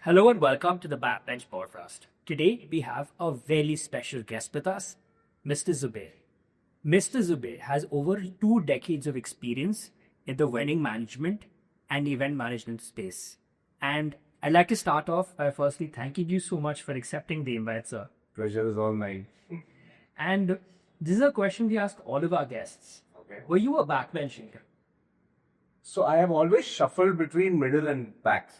Hello and welcome to the Backbench Podcast. Today we have a very special guest with us, Mr. Zubair. Mr. Zubair has over 2 decades of experience in the wedding management and event management space. And I'd like to start off by firstly thanking you so much for accepting the invite, sir. Pleasure is all mine. And this is a question we ask all of our guests. Okay. Were you a backbencher? So I have always shuffled between middle and back.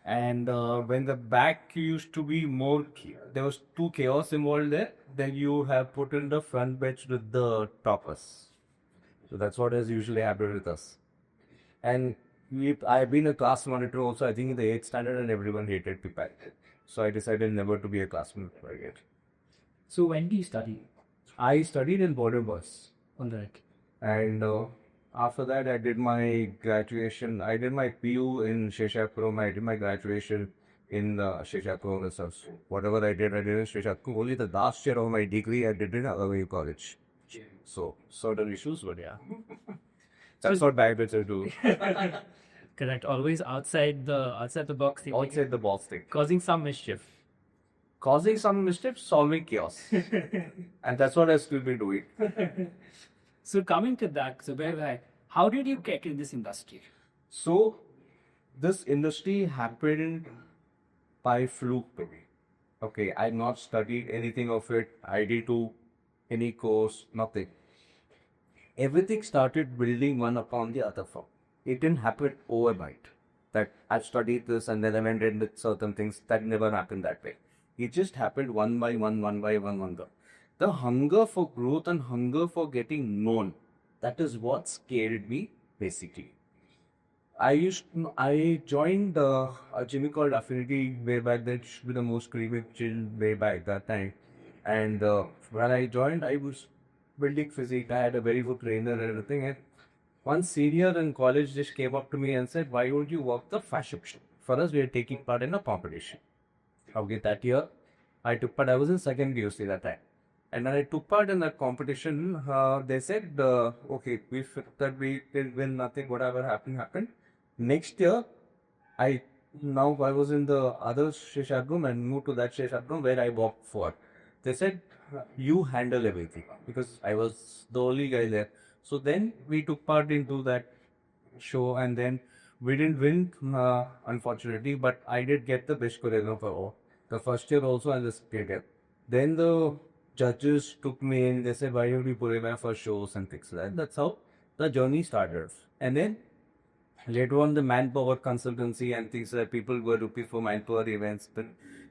And when the back used to be more, there was too chaos involved there. Then you have put in the front bench with the toppers. So that's what has usually happened with us. And I've been a class monitor also, I think in the 8th standard, and everyone hated me back then. So I decided never to be a class monitor again. So when do you study? I studied in Border Bus. On that. And after that, I did my graduation. I did my PU in Sheshapuram. I did my graduation in Sheshapuram itself. Whatever I did in Sheshapuram. Only the last year of my degree, I did in Alavayu College. So, certain issues, but yeah. That's what backbenchers do. Correct. Always outside the box. thinking, Outside the box thing. causing some mischief. Causing some mischief, solving chaos. And that's what I still be doing. So coming to that, Zubair, how did you get in this industry? So, this industry happened by fluke to me. Okay, I've not studied anything of it. I did do any course, nothing. Everything started building one upon the other form. It didn't happen overnight. That I've studied this and then I went in with certain things. That never happened that way. It just happened one by one by one. The hunger for growth and hunger for getting known, that is what scared me basically. I joined a gym called Affinity way back then. It should be the most creamy gym way back that time. And when I joined, I was building physique. I had a very good trainer and everything. And one senior in college just came up to me and said, "Why don't you work the fashion show? For us, we are taking part in a competition." Okay, that year I took part. I was in second PUC that time. And when I took part in that competition, they said, okay, we felt that we did win nothing, whatever happened. Next year, I was in the other Sheshat room and moved to that Sheshat room where I worked for. They said, you handle everything because I was the only guy there. So then we took part into that show and then we didn't win, unfortunately, but I did get the best choreographer award. The first year also and the second year. Then the judges took me in, they said, why don't you put in my first shows and things like that. That's how the journey started. And then later on the manpower consultancy and things like people were looking for manpower events. But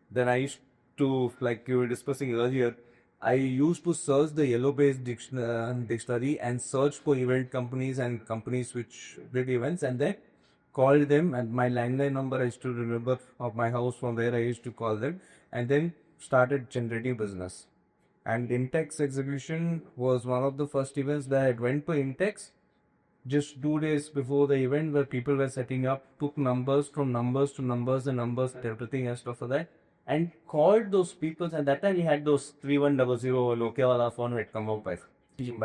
then I used to, like you were discussing earlier, I used to search the yellow-based dictionary and search for event companies and companies which did events and then called them, and my landline number I still remember of my house from where I used to call them, and then started generating business. And Intex exhibition was one of the first events that I went to Intex just 2 days before the event where people were setting up, took numbers from numbers to numbers and numbers and everything and stuff like that, and called those people. And that time we had those 3100 Nokia wala phone had come out by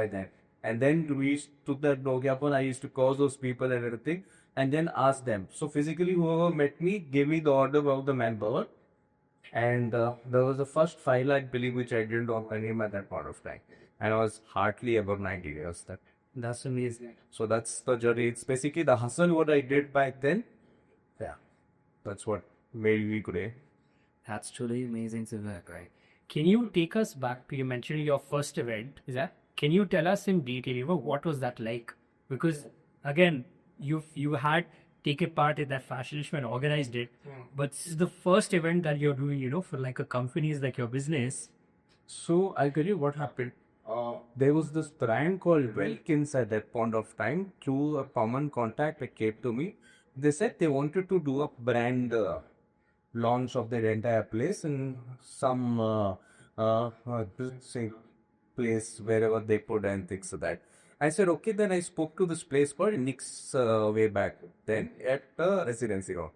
then. And then we took that Nokia phone, I used to call those people and everything and then ask them. So physically whoever met me gave me the order about the manpower. And there was the first 5 lakh billing which I did on my name at that point of time. And I was hardly above 90 years. That's amazing. So that's the journey. It's basically the hustle what I did back then. Yeah. That's what made me today. That's truly amazing, Zubair, right? Can you take us back to, you mentioned your first event, is that? Can you tell us in detail, what was that like? Because again, you had taken part in that fashion show and organized it, but this is the first event that you're doing, for like a company's like your business. So I'll tell you what happened. There was this brand called Welkins at that point of time. Through a common contact that came to me, they said they wanted to do a brand launch of their entire place in some say place wherever they put and things like that. I said okay. Then I spoke to this place called Nix way back then at Residency Hall.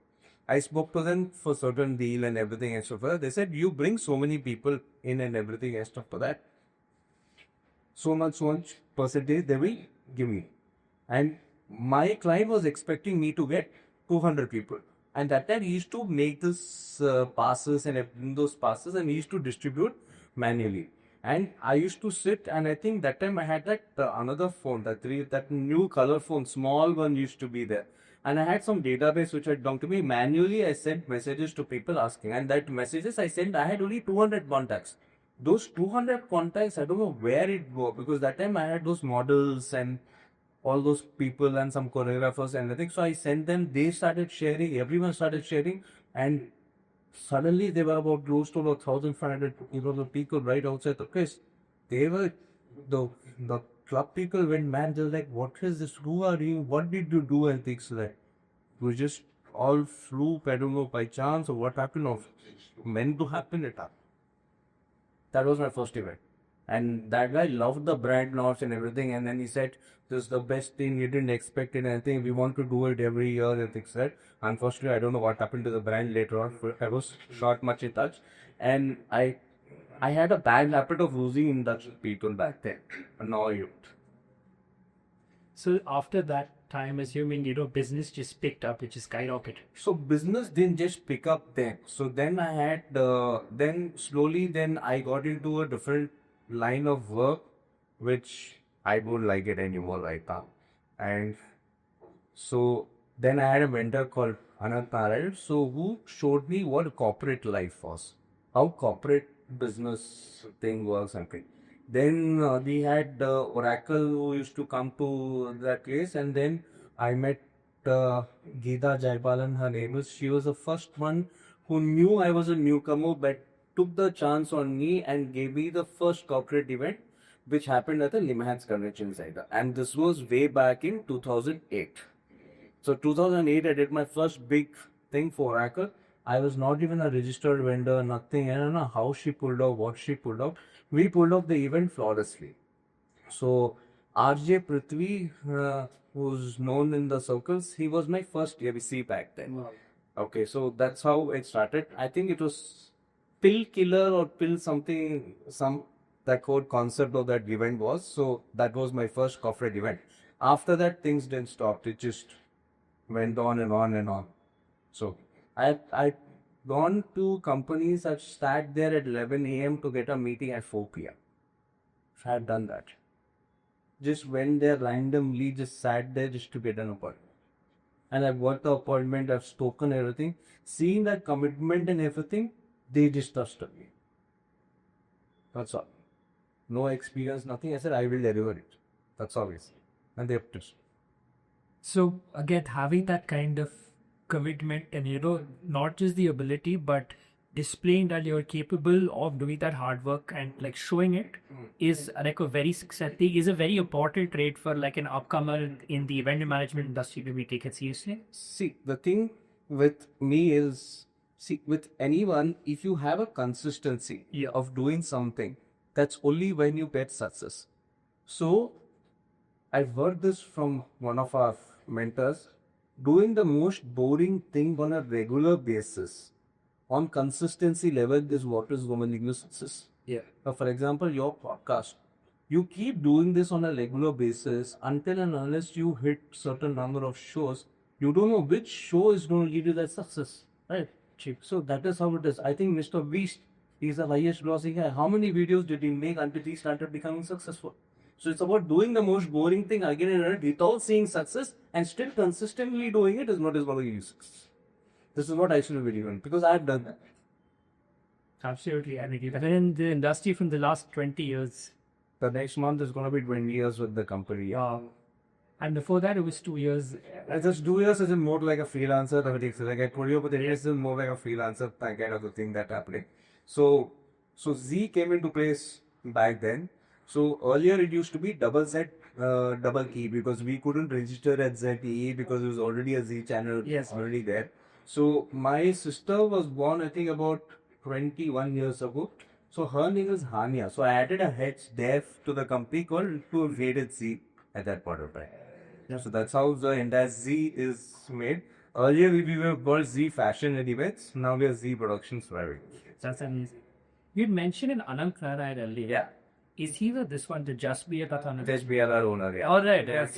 I spoke to them for certain deal and everything and stuff like that. They said you bring so many people in and everything and stuff like that. So much percentage they will give me. And my client was expecting me to get 200 people. And that time he used to make this passes and bring those passes, and he used to distribute manually. And I used to sit, and I think that time I had that another phone, that new color phone, small one used to be there. And I had some database which had belonged to me. Manually, I sent messages to people asking, and that messages I sent, I had only 200 contacts. Those 200 contacts, I don't know where it go, because that time I had those models and all those people and some choreographers and everything. So I sent them, they started sharing, everyone started sharing, and suddenly they were about close to about 1,500, the people right outside the place. They were, the club people went mad. They were like, what is this? Who are you? What did you do? And things like that. We just all flew, I don't know, by chance or what happened, or meant to happen, it happened. That was my first event. And that guy loved the brand launch and everything. And then he said, this is the best thing. He didn't expect it. And I think we want to do it every year and things like that. Unfortunately, I don't know what happened to the brand later on. I was not much in touch. And I had a bad habit of losing in touch with people back then. But now I don't. So after that time, assuming, business just picked up, it just skyrocketed. So business didn't just pick up then. So then I had, then slowly, then I got into a different line of work, which I don't like it anymore right now. And so then I had a mentor called Anant Narayan, so who showed me what corporate life was, how corporate business thing works and thing. Then we had Oracle who used to come to that place, and then I met Geeta Jaipalan, her name is. She was the first one who knew I was a newcomer, but took the chance on me and gave me the first corporate event, which happened at the Limhans Convention Center. And this was way back in 2008. So 2008, I did my first big thing for Oracle. I was not even a registered vendor, nothing. I don't know how she pulled off, what she pulled off. We pulled off the event flawlessly. So RJ Prithvi, who's known in the circles, he was my first ABC back then. Wow. Okay, so that's how it started. I think it was Pill Killer or Pill something, that whole concept of that event was. So that was my first corporate event. After that, things didn't stop. It just went on and on and on. So I gone to companies that sat there at 11 a.m. to get a meeting at 4 p.m. So I've done that. Just went there randomly, just sat there just to get an appointment. And I've got the appointment, I've spoken everything. Seeing that commitment and everything, they just trusted me. That's all. No experience, nothing. I said, I will deliver it. That's all. And they have trusted. So again, having that kind of commitment and not just the ability, but displaying that you're capable of doing that hard work and like showing it is like a very is a very important trait for like an upcomer in the event management industry to be taken seriously. See, the thing with me is, with anyone, if you have a consistency of doing something, that's only when you get success. So I've heard this from one of our mentors. Doing the most boring thing on a regular basis, on consistency level, is what is going to give you success. Yeah. For example, your podcast. You keep doing this on a regular basis until and unless you hit certain number of shows, you don't know which show is going to give you that success. Right? So that is how it is. I think Mr. Beast is the highest grossing guy. How many videos did he make until he started becoming successful? So it's about doing the most boring thing again and again without seeing success, and still consistently doing it is what is going to give you success. This is what I should be doing because I have done that. Absolutely. I mean, you've been in the industry from the last 20 years. The next month is going to be 20 years with the company. And before that, it was 2 years. Just 2 years is more like a freelancer. Like I told you, but it is more like a freelancer kind of a thing that happening. So Z came into place back then. So earlier it used to be double Z, double key, because we couldn't register at ZTE because it was already a Z channel already there. So my sister was born, I think, about 21 years ago. So her name is Hania. So I added a H dev to the company called to Rated Z at that point of time. Yeah. So that's how the entire Z is made. Earlier we were called Z Fashion and Events. Now we are Z Productions Private. That's amazing. You'd mentioned in Anant Narayan earlier. Yeah. Is he this one, the Just Be a Tatana? Just be our owner, yeah. All right. Yes,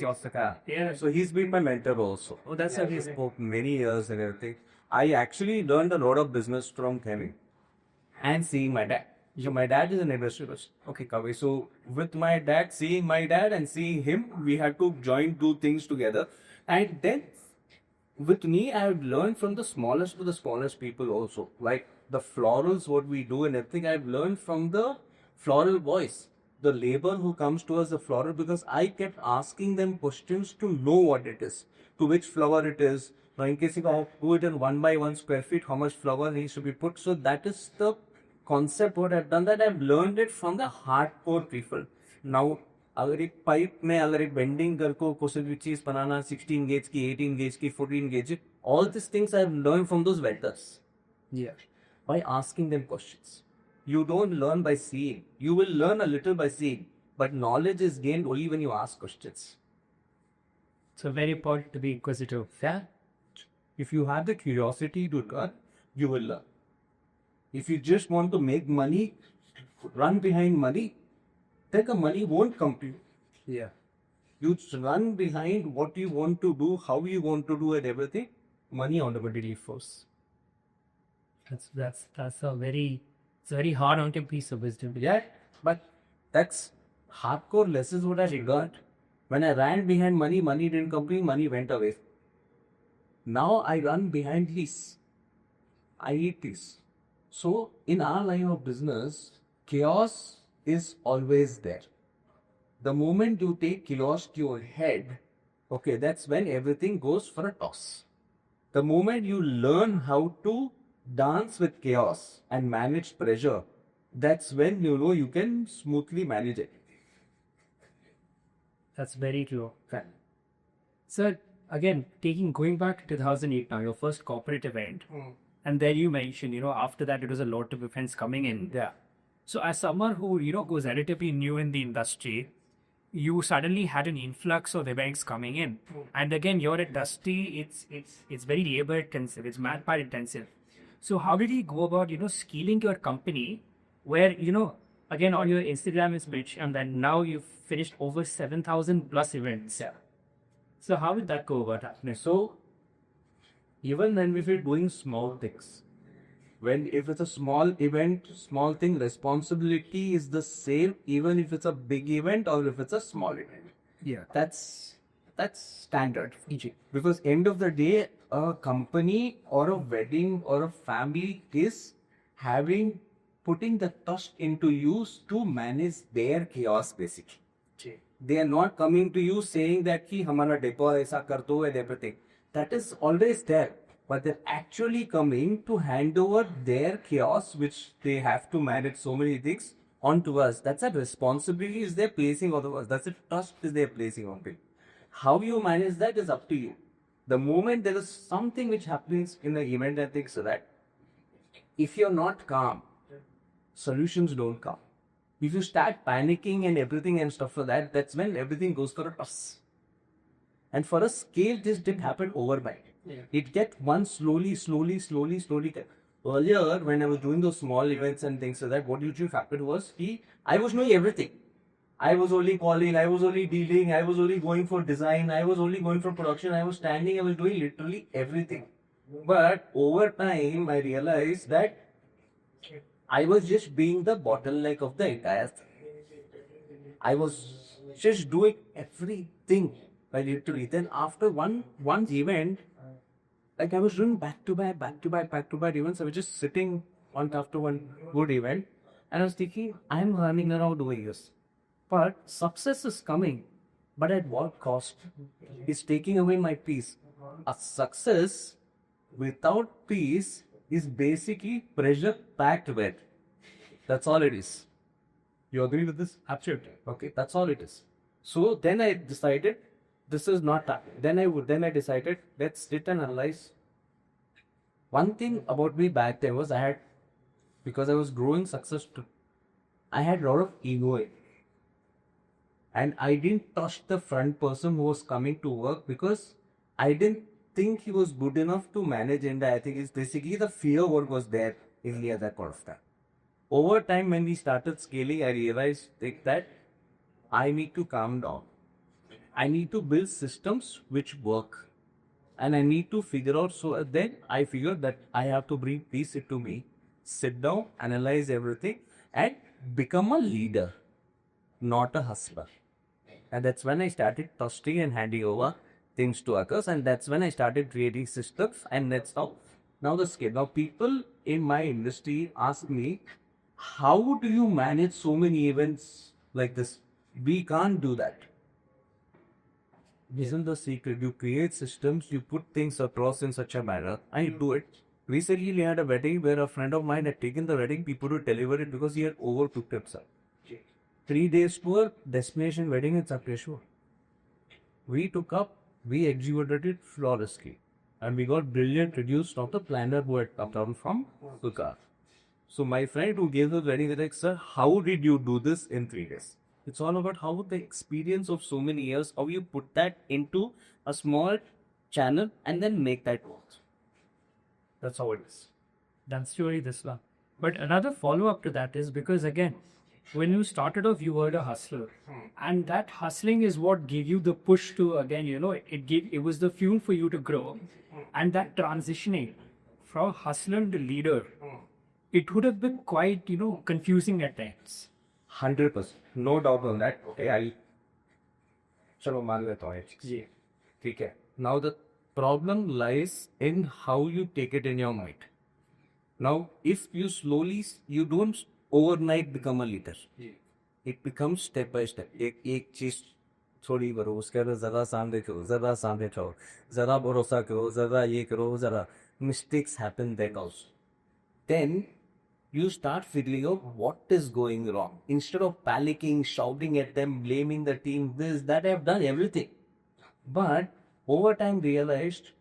Yeah. So he's been my mentor also. Oh, that's We spoke many years and everything. I actually learned a lot of business from Kevin and seeing my dad. So my dad is an industrialist. Okay, Kavi. So with my dad, seeing my dad and seeing him, we had to join two things together. And then with me, I have learned from the smallest to the smallest people also. Like the florals, what we do and everything, I've learned from the floral boys. The labor who comes to us, the floral, because I kept asking them questions to know what it is, to which flower it is. Now, in case if I have to do it in 1 by 1 square feet, how much flower needs to be put. So that is the concept what I've done, that I've learned it from the hardcore people. Now, अगर एक pipe में अगर एक bending कर को कोई भी चीज बनाना 16 गेज की 18 गेज की 14 gauge all these things I've learned from those vendors. Yeah. By asking them questions. You don't learn by seeing. You will learn a little by seeing, but knowledge is gained only when you ask questions. So very important to be inquisitive. Yeah. If you have the curiosity to learn, you will learn. If you just want to make money, run behind money, then the money won't come to you. Yeah. You run behind what you want to do, how you want to do it, everything. Money automatically flows. That's a very hard on piece of wisdom. Yeah, but that's hardcore lessons what I learned. When I ran behind money, money didn't come to me, money went away. Now I run behind peace. I eat peace. So in our line of business, chaos is always there. The moment you take chaos to your head, okay, that's when everything goes for a toss. The moment you learn how to dance with chaos and manage pressure, that's when you know you can smoothly manage it. That's very true. Sir, again, going back to 2008 now, your first corporate event, and then you mentioned, after that it was a lot of events coming in. Yeah. So as someone who, was relatively new in the industry, you suddenly had an influx of events coming in. And again, you're at Dusty, it's very labor intensive, it's manpower intensive. So how did you go about, scaling your company where, again, on your Instagram is rich, and then now you've finished over 7,000 plus events. Yeah. So how did that go about happening? So even when we were doing small things, if it's a small event, small thing, responsibility is the same, even if it's a big event or if it's a small event. Yeah. That's standard. Because end of the day, a company or a wedding or a family is putting the trust into use to manage their chaos basically. They are not coming to you saying that ki hamara depot aisa kar do and everything. That is always there. But they're actually coming to hand over their chaos, which they have to manage so many things, onto us. That's a responsibility is they're placing on us. That's a trust is they're placing on people. How you manage that is up to you. The moment there is something which happens in the event and things like that, if you're not calm, solutions don't come. If you start panicking and everything and stuff like that, that's when everything goes for a toss. And for a scale, this didn't happen overnight. Yeah. It get one slowly. Earlier, when I was doing those small events and things like that, what usually happened was I was knowing everything. I was only calling, I was only dealing, I was only going for design, I was only going for production, I was standing, I was doing literally everything. But over time, I realized that I was just being the bottleneck of the entire thing. I was just doing everything. I literally. Then after one event, like I was doing back to back events. I was just sitting one after one good event, and I was thinking, I'm running around doing this, but success is coming, but at what cost? It's taking away my peace. A success without peace is basically pressure packed with. That's all it is. You agree with this? Absolutely. Okay, that's all it is. So then I decided this is not that. Then I decided let's sit and analyze. One thing about me back then was because I was growing I had a lot of ego in me. And I didn't trust the front person who was coming to work because I didn't think he was good enough to manage India. I think it's basically the fear what was there in me at that point of time. Over time, when we started scaling, I realized that I need to calm down. I need to build systems which work. and I need to figure out. So then I figured that I have to bring peace into me, sit down, analyze everything, and become a leader, not a hustler. And that's when I started trusting and handing over things to others. And that's when I started creating systems. And that's now the scale. Now people in my industry ask me, how do you manage so many events like this? We can't do that. Isn't the secret? You create systems, you put things across in such a manner, and you do it. Recently, we had a wedding where a friend of mine had taken the wedding people to deliver it because he had overcooked himself. 3 days tour, destination wedding in Sakleshwar. We executed it flawlessly. And we got brilliant reviews from the planner who had come down from Sukar. So my friend who gave the wedding, was like, sir, how did you do this in 3 days? It's all about how the experience of so many years, how you put that into a small channel and then make that work. That's how it is. That's really this one. But another follow up to that is because again, when you started off, you were a hustler, and that hustling is what gave you the push to again. It was the fuel for you to grow, and that transitioning from hustler to leader, it would have been quite confusing at times. 100%. No doubt on that. Okay, चलो मान लेता हूँ ये चीज़. जी. ठीक है. Now the problem lies in how you take it in your mind. Now, if you don't overnight become a leader. It becomes step by step. एक चीज थोड़ी करो, उसके बाद ज़रा सामने करो, ज़रा सामने जाओ, ज़रा भरोसा करो, ज़रा ये करो, ज़रा. Mistakes happen then also. Then you start figuring out what is going wrong. Instead of panicking, shouting at them, blaming the team, this, that, I've done everything. But over time realized,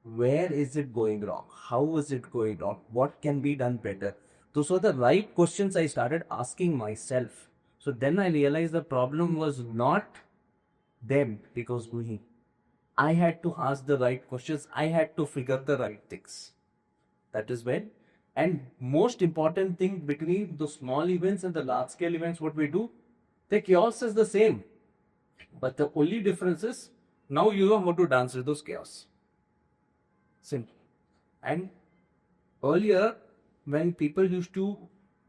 where is it going wrong? How is it going wrong? What can be done better? Those were the right questions I started asking myself. So then I realized the problem was not them, because me. I had to ask the right questions. I had to figure the right things. That is when. And most important thing between the small events and the large scale events, what we do, the chaos is the same. But the only difference is now you know how to dance with those chaos. Simple. And earlier, when people used to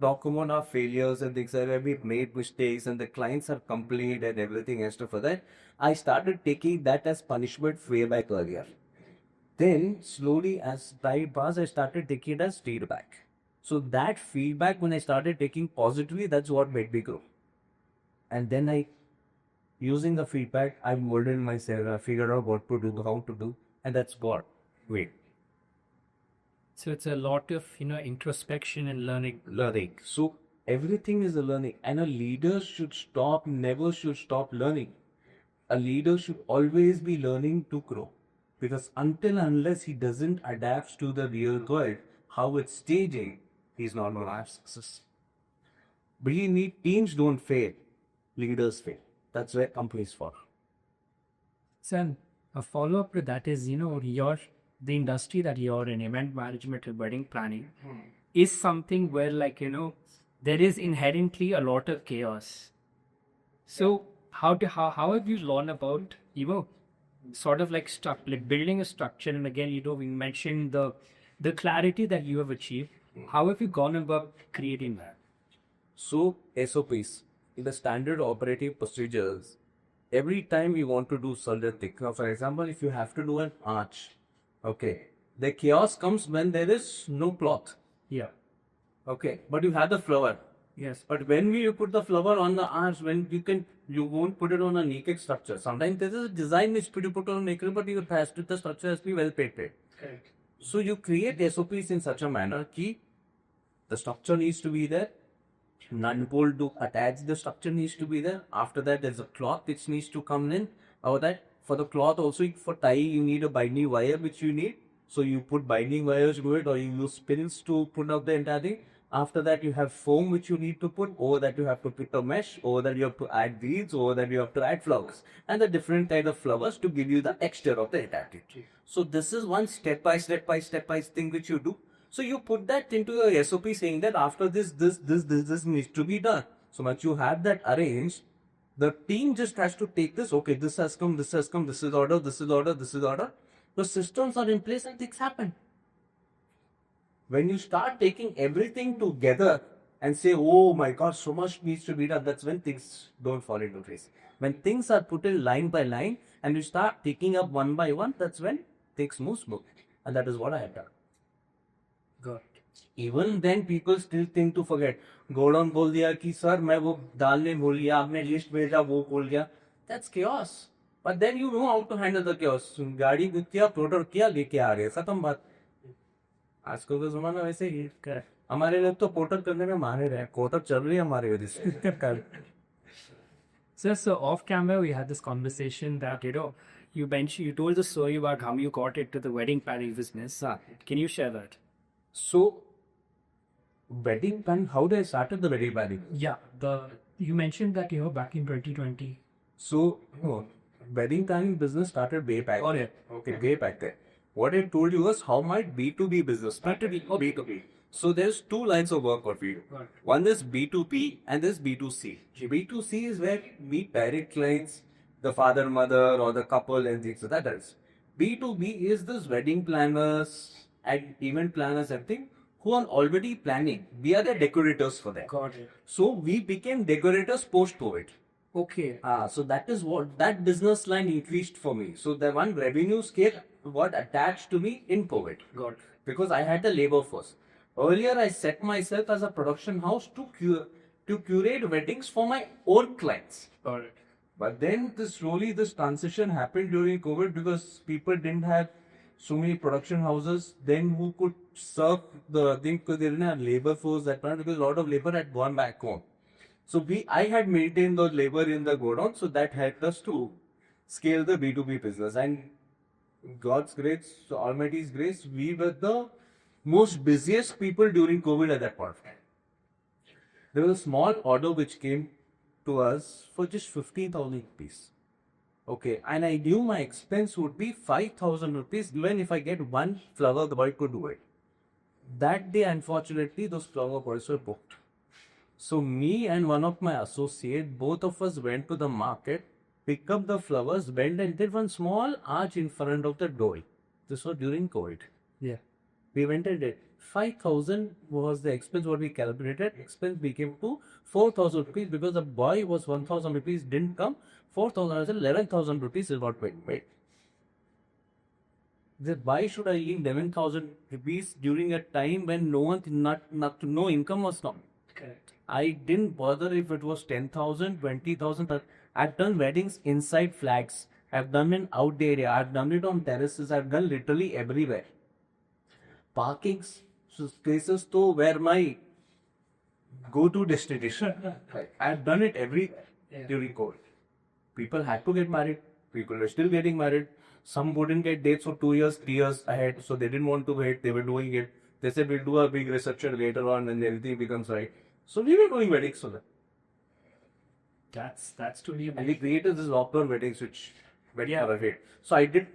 talk about our failures and things like that, we made mistakes and the clients are complained and everything and stuff like that, I started taking that as punishment way back earlier. Then slowly as time passed, I started taking it as feedback. So that feedback, when I started taking positively, that's what made me grow. And then using the feedback, I molded myself, I figured out what to do, how to do, and that's what. Wait. So it's a lot of introspection and learning. So everything is a learning, and a leader never should stop learning. A leader should always be learning to grow, because unless he doesn't adapt to the real world, how it's staging, he's not going to have success. But teams don't fail, leaders fail. That's where companies fall. So a follow up to that is the industry that you're in, event management and wedding planning, is something where there is inherently a lot of chaos. So how have you learned about sort of like building a structure? And again, we mentioned the clarity that you have achieved. How have you gone about creating that? So SOPs, in the standard operative procedures, every time we want to do certain things. Now, for example, if you have to do an arch, okay, the chaos comes when there is no cloth. Yeah. Okay, but you have the flower. Yes. But when you put the flower on the arch, you won't put it on a naked structure. Sometimes there is a design which you put on naked, but the structure has to be well painted. Correct. So you create SOPs in such a manner that the structure needs to be there. Nut bolt to attach the structure needs to be there. After that, there's a cloth which needs to come in. Or that for the cloth also, for tie, you need a binding wire which you need. So you put binding wires to it, or you use spins to put up the entire thing. After that, you have foam which you need to put. Over that, you have to put a mesh. Over that, you have to add beads. Over that, you have to add flowers. And the different kind of flowers to give you the texture of the entire thing. So this is one step by step thing which you do. So you put that into your SOP saying that after this needs to be done. So once you have that arranged, the team just has to take this. Okay, this has come, this is order, this is order, this is order. The systems are in place and things happen. When you start taking everything together and say, oh my God, so much needs to be done, that's when things don't fall into place. When things are put in line by line and you start taking up one by one, that's when things move smooth. And that is what I have done. Good. Even then people still think to forget. Go down बोल दिया कि sir मैं वो डालने भूल गया, आपने list भेजा वो भूल गया. That's chaos. But then you know how to handle the chaos. गाड़ी बुक किया, प्रोडक्ट किया, लेके आ गए, खत्म बात. आजकल का जमाना वैसे ही है. हमारे लोग तो पोर्टर करने में माहिर रहे, कोटर चल रही है हमारे वजह से. So off camera, we had this conversation that, you mentioned, you told the story about how you got into the wedding planning business. Can you share that? So, wedding plan, how did I started the wedding planning? Yeah, you mentioned that, back in 2020. So, wedding planning business started way back. Oh, yeah. Okay, way back there. What I told you was how my B2B business started. B2B. So there's two lines of work what we do. Right. One is B2B and there's B2C. B2C is where we meet direct clients, the father, mother, or the couple and things like that. Is. B2B is this wedding planners and event planners, everything, who are already planning. We are the decorators for them. Got it. So we became decorators post-COVID. Okay. So that is what that business line increased for me. So the one revenue scale got attached to me in COVID. Got it. Because I had the labor force. Earlier, I set myself as a production house to curate weddings for my own clients. Got it. But then this transition happened during COVID because people didn't have so many production houses then who could serve the thing because they didn't have labor force that time because a lot of labor had gone back home. So I had maintained the labor in the godown, so that helped us to scale the B2B business. And God's grace, Almighty's grace, we were the most busiest people during COVID at that point. There was a small order which came to us for just 15,000 rupees. Okay, and I knew my expense would be 5,000 rupees. Even if I get one flower, the boy could do it. That day, unfortunately, those flower boys were booked. So me and one of my associates, both of us went to the market, picked up the flowers, went and did one small arch in front of the door. This was during COVID. Yeah. We went and did. 5,000 was the expense what we calculated. Expense became to 4,000 rupees because the boy was 1,000 rupees, didn't come. 4,000, I said 11,000 rupees is what we paid. Why should I eat 11,000 rupees during a time when no income was not? Correct. I didn't bother if it was 10,000, 20,000. I've done weddings inside flats. I've done in out area. I've done it on terraces. I've done literally everywhere. Parkings, so places to where my go-to destination. I've done it everywhere during COVID. People had to get married. People were still getting married. Some wouldn't get dates for 2 years, 3 years ahead. So they didn't want to wait. They were doing it. They said we'll do a big reception later on and everything becomes right. So we were doing weddings for them. That's truly And we amazing. created this lockdown weddings which went for a hit.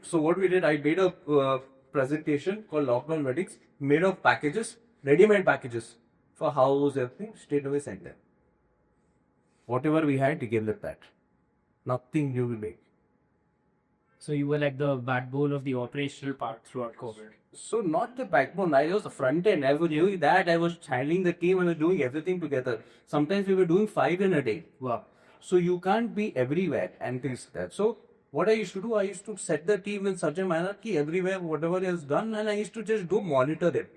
So what we did, I made a presentation called Lockdown Weddings, made of packages, ready-made packages for house, everything, straight away sent them. Whatever we had, we gave them that. Nothing new we made. So you were like the backbone of the operational part throughout COVID. So not the backbone, I was the front end. I was doing that, I was handling the team, I was doing everything together. Sometimes we were doing 5 in a day. Wow. So you can't be everywhere and things like that. So what I used to do, I used to set the team in such a manner that everywhere, whatever is done, and I used to just monitor it.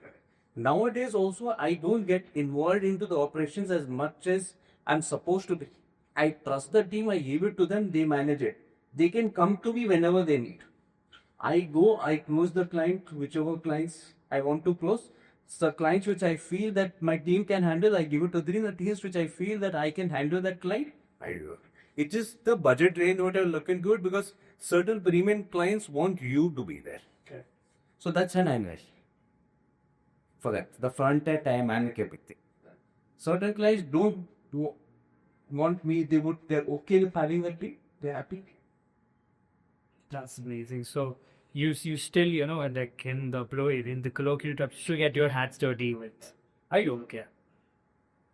Nowadays also, I don't get involved into the operations as much as I'm supposed to be. I trust the team, I give it to them, they manage it. They can come to me whenever they need. I go, I close the client, whichever clients I want to close. So clients which I feel that my team can handle, I give it to them. The teams which I feel that I can handle that client, I do it. It is the budget range what are looking good because certain premium clients want you to be there. Okay. So that's an invest. For that, the front end I manage everything. Certain clients don't want me, they're okay with having that team, they're happy. That's amazing. So you still, like in the colloquial terms, still get your hands dirty with. I don't care.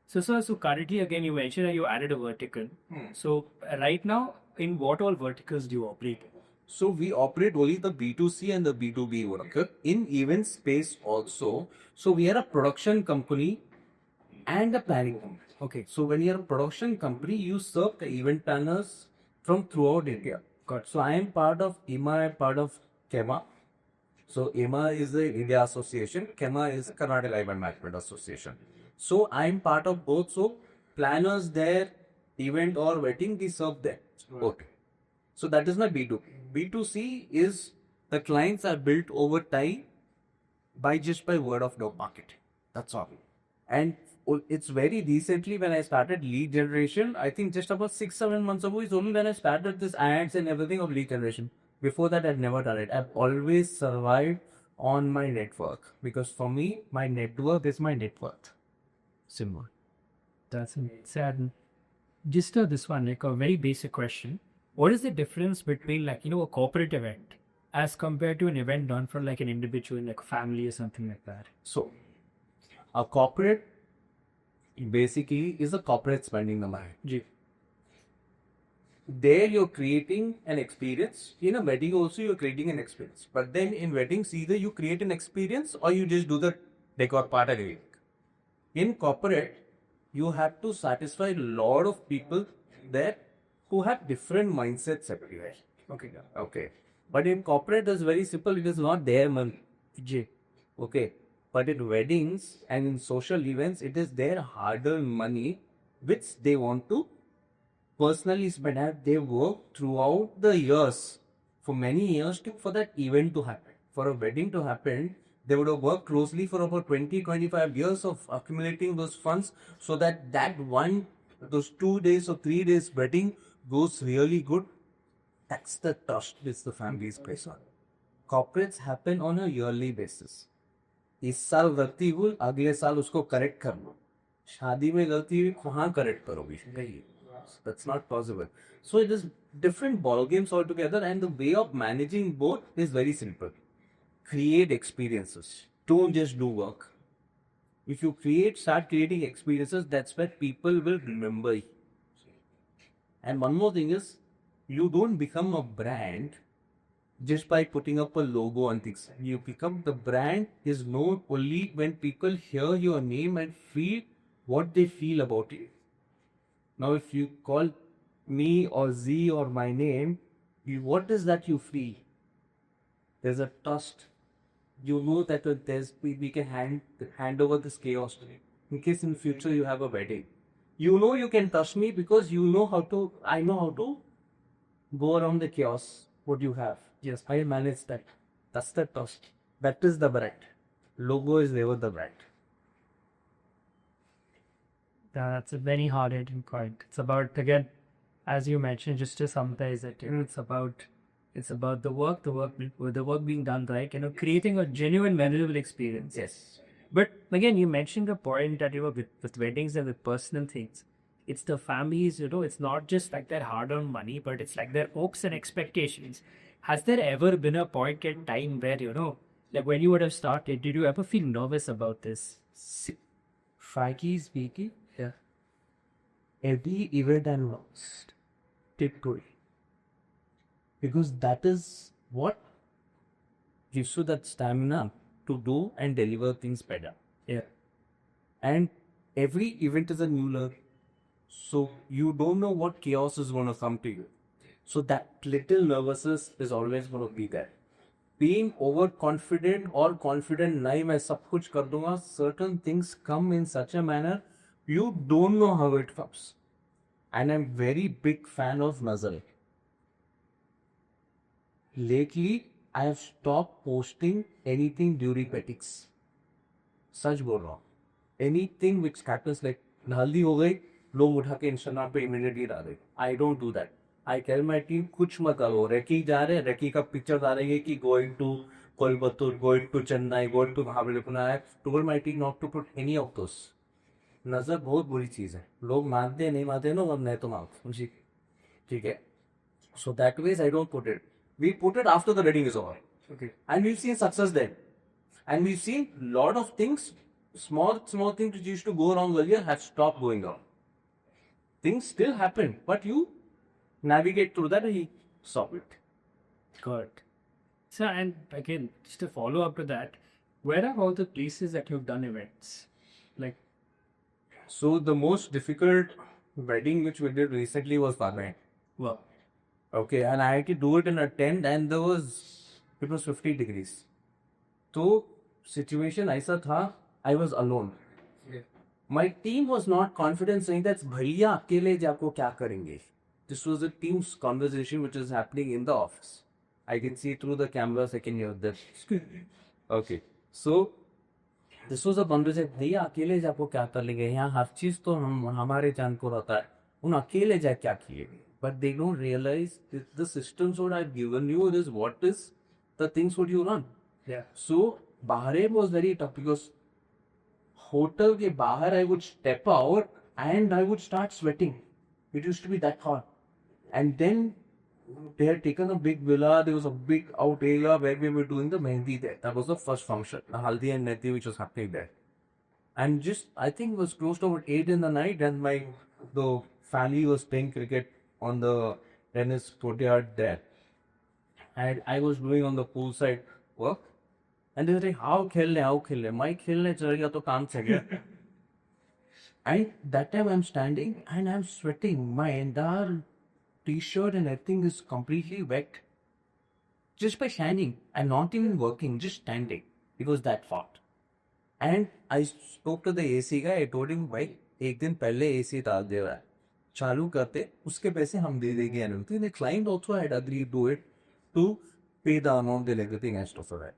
So currently again you mentioned that you added a vertical. So right now, in what all verticals do you operate? So we operate only the B2C and the B2B work in event space also. So we are a production company and a planning company. Okay. So when you're a production company, you serve the event planners from throughout India. Got So I am part of IMA, I am part of KEMA. So IMA is the India Association, KEMA is Karnataka Event Management Association. So I am part of both. So planners there, event or wedding, we serve there. Okay. So that is my B2. B2C is the clients are built over time by word of mouth marketing. That's all. And it's very recently when I started lead generation. I think just about 6-7 months ago is only when I started this ads and everything of lead generation. Before that, I've never done it. I've always survived on my network because for me, my network is my net worth. Simple. That's sad. Just this one, like a very basic question. What is the difference between like, a corporate event as compared to an event done for like an individual, like a family or something like that? So, a corporate basically is a corporate spending the money. Ji. There you're creating an experience. In a wedding also you're creating an experience. But then in weddings either you create an experience or you just do the decor part again. In corporate, you have to satisfy a lot of people there who have different mindsets everywhere. Okay. Okay. But in corporate, it's very simple. It is not their money. Ji. Okay. But in weddings and in social events, it is their hard-earned money which they want to personally spend. And they work throughout the years, for many years, for that event to happen. For a wedding to happen, they would have worked closely for about 20-25 years of accumulating those funds so that those 2 days or 3 days wedding goes really good. That's the trust which the families place on. Corporates happen on a yearly basis. इस साल गलती हुई, अगले साल उसको correct कर लो. शादी में गलती हुई, कहाँ करेक्ट करोगे? That's not possible. So it is different ball games altogether, and the way of managing both is very simple. Create experiences. Don't just do work. If you start creating experiences, that's where people will remember you. And one more thing is, you don't become a brand just by putting up a logo and things. You become the brand is known only when people hear your name and feel what they feel about you. Now, if you call me or Z or my name, what is that you feel? There's a trust. You know that we can hand over this chaos to you. In case in future you have a wedding, you know you can trust me because I know how to go around the chaos. What you have, yes, I manage that. That's the trust. That is the brand. Logo is never the brand. That's a very hard-hitting point. It's about, again, as you mentioned, just to summarize it, it's about the work being done right, creating a genuine, memorable experience. Yes. But again, you mentioned the point that with weddings and with personal things, it's the families. It's not just like their hard-earned money, but it's like their hopes and expectations. Has there ever been a point in time where like when you would have started, did you ever feel nervous about this? Frankly speaking, yeah. Every event I lost, typically. Because that is what gives you that stamina to do and deliver things better. Yeah. And every event is a new learn. So you don't know what chaos is going to come to you. So that little nervousness is always going to be there. Being overconfident or confident, nahi main sab kuch kar dunga, certain things come in such a manner, you don't know how it comes. And I'm very big fan of Nazar. Lately, I have stopped posting anything during weddings. Such बोल रहा हूँ. Anything which happens like हल्दी हो गई, लोग उठा के Instagram पे इमीडिएटली डाल दे. I don't do that. I tell my team कुछ मत करो. रेकी जा रहे, रेकी का पिक्चर डालेंगे कि going to Coimbatore, going to Chennai, going to Mahabalipuram. I told my team not to put any of those. नजर बहुत बुरी चीज है. लोग मानते नहीं मानते ना, अब नहीं तो मानते. ठीक है. So that ways I don't put it. We put it after the wedding is over. Okay. And we've seen success then. And we've seen lot of things, small things which used to go wrong earlier have stopped going wrong. Things still happen, but you navigate through that and you solve it. Good. So, and again, just a follow up to that, where are all the places that you've done events? Like, So the most difficult wedding which we did recently was Thailand. well, Okay, and I had to do it in a tent, and it was 50 degrees. So situation ऐसा था, I was alone. My team was not confident saying that भैया अकेले जाको क्या करेंगे. This was a team's conversation which is happening in the office. I can see through the cameras, I can hear this. Okay, so this was a conversation. भैया अकेले जाको क्या कर लेंगे, यहाँ हर चीज तो हमारे जान को रहता है, उन अकेले जा क्या किए. But they don't realize that the systems what I've given you is what is the things what you run. yeah. So Bahrain was very tough because hotel के बाहर I would step out and I would start sweating. It used to be that hot. And then they had taken a big villa. There was a big out area where we were doing the mehndi there. That was the first function, the haldi and mehndi which was happening there. And just I think it was close to about 8 in the night, and the family was playing cricket on the tennis courtyard there. And I was doing on the poolside work. And they were like, how खेल ले मैं खेलने चला गया तो काम से गया. And that time I'm standing and I'm sweating. My entire t-shirt and everything is completely wet. Just by standing. I'm not even working, just standing. It was that hot. And I spoke to the AC guy. I told him, भाई एक दिन पहले AC डाल दे रहा है, चालू करते उसके पैसे हम दे देंगे. And everything. The client also had agreed to it to pay the amount and everything and stuff like that.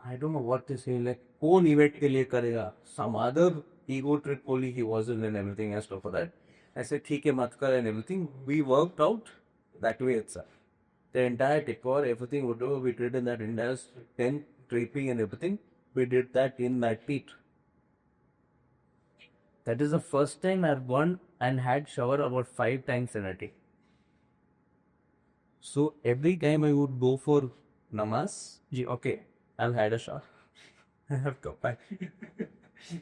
I don't know what they say, like कौन इवेंट के लिए करेगा, some other ego trip only he wasn't and everything and stuff like that. I said ठीक है मत कर and everything. We worked out that way itself. The entire decor, everything, whatever we did in that entire tent, draping and everything, we did that in that pit. That is the first time I've gone and had shower about 5 times in a day. So every time I would go for namaz, okay, I've had a shower. I have come back.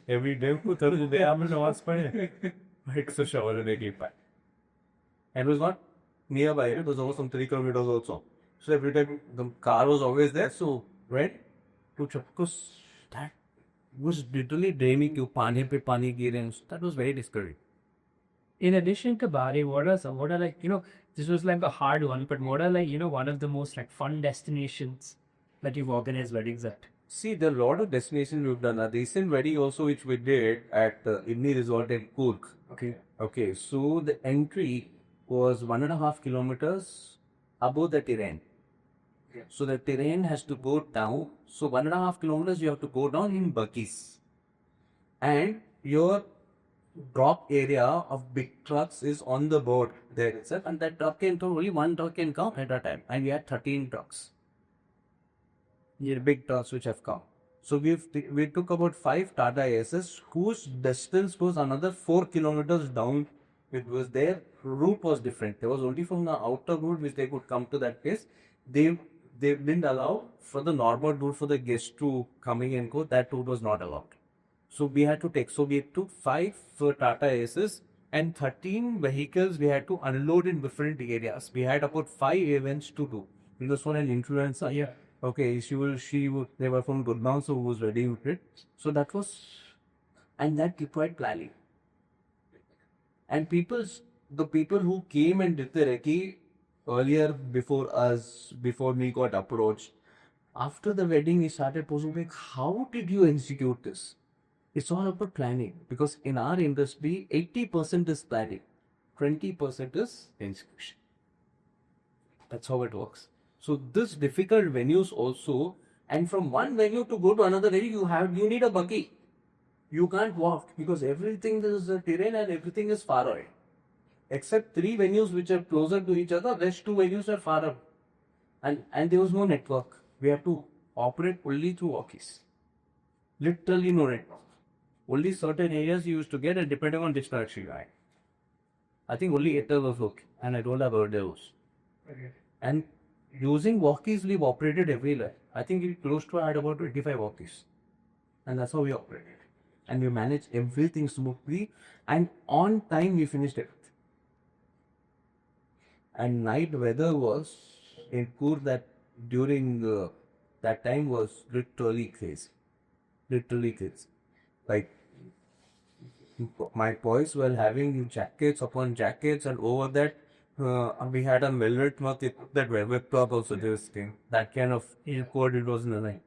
Every day, Thursday, I'm in namaz pade. I took a shower and I came back. And it was not nearby, it was over some 3 kilometers also. So every time the car was always there, so right to because that was literally draining you, pani pe pani गिरे. That was very discouraging. In addition to Bali, what are like, this was like a hard one, but what are like, one of the most like fun destinations that you've organized weddings at? See, there are a lot of destinations we've done. A recent wedding also which we did at the Inni Resort in Kurg. Okay. Okay, so the entry was 1.5 kilometers above the terrain. Yeah. So the terrain has to go down. So 1.5 kilometers you have to go down in buggies. And your drop area of big trucks is on the board there itself. And that truck can only one truck can come at a time. And we had 13 trucks. Big trucks which have come. So we took about 5 Tata Aces whose distance was another 4 kilometers down. It was their route was different. There was only from the outer route which they could come to that place. They didn't allow for the normal route for the guests to coming and go. That route was not allowed. So we had to take. So we took 5 Tata Aces and 13 vehicles we had to unload in different areas. We had about 5 events to do. This one an influencer. Yeah. Okay, they were from Gurgaon, so who was ready with it. So that was, and that required planning. And the people who came and did the recce earlier before us, before me got approached, after the wedding, we started posing like, how did you execute this? It's all about planning. Because in our industry, 80% is planning, 20% is execution. That's how it works. So this difficult venues also, and from one venue to go to another venue, you need a buggy. You can't walk because everything is a terrain and everything is far away. Except 3 venues which are closer to each other, rest 2 venues are far away. And there was no network. We have to operate only through walkies. Literally no network. Only certain areas you used to get, and depending on which direction you are. I think only Airtel was okay, and I don't have those. Okay. And using walkies, we've operated everywhere. I think we close to had about 25 walkies. And that's how we operated. And we managed everything smoothly. And on time, we finished everything. And night weather was in Coorg that during that time was literally crazy. Literally crazy. Like my boys were having jackets upon jackets, and over that we had a velvet mouth that velvet top also this thing. That kind of cold it was in the night.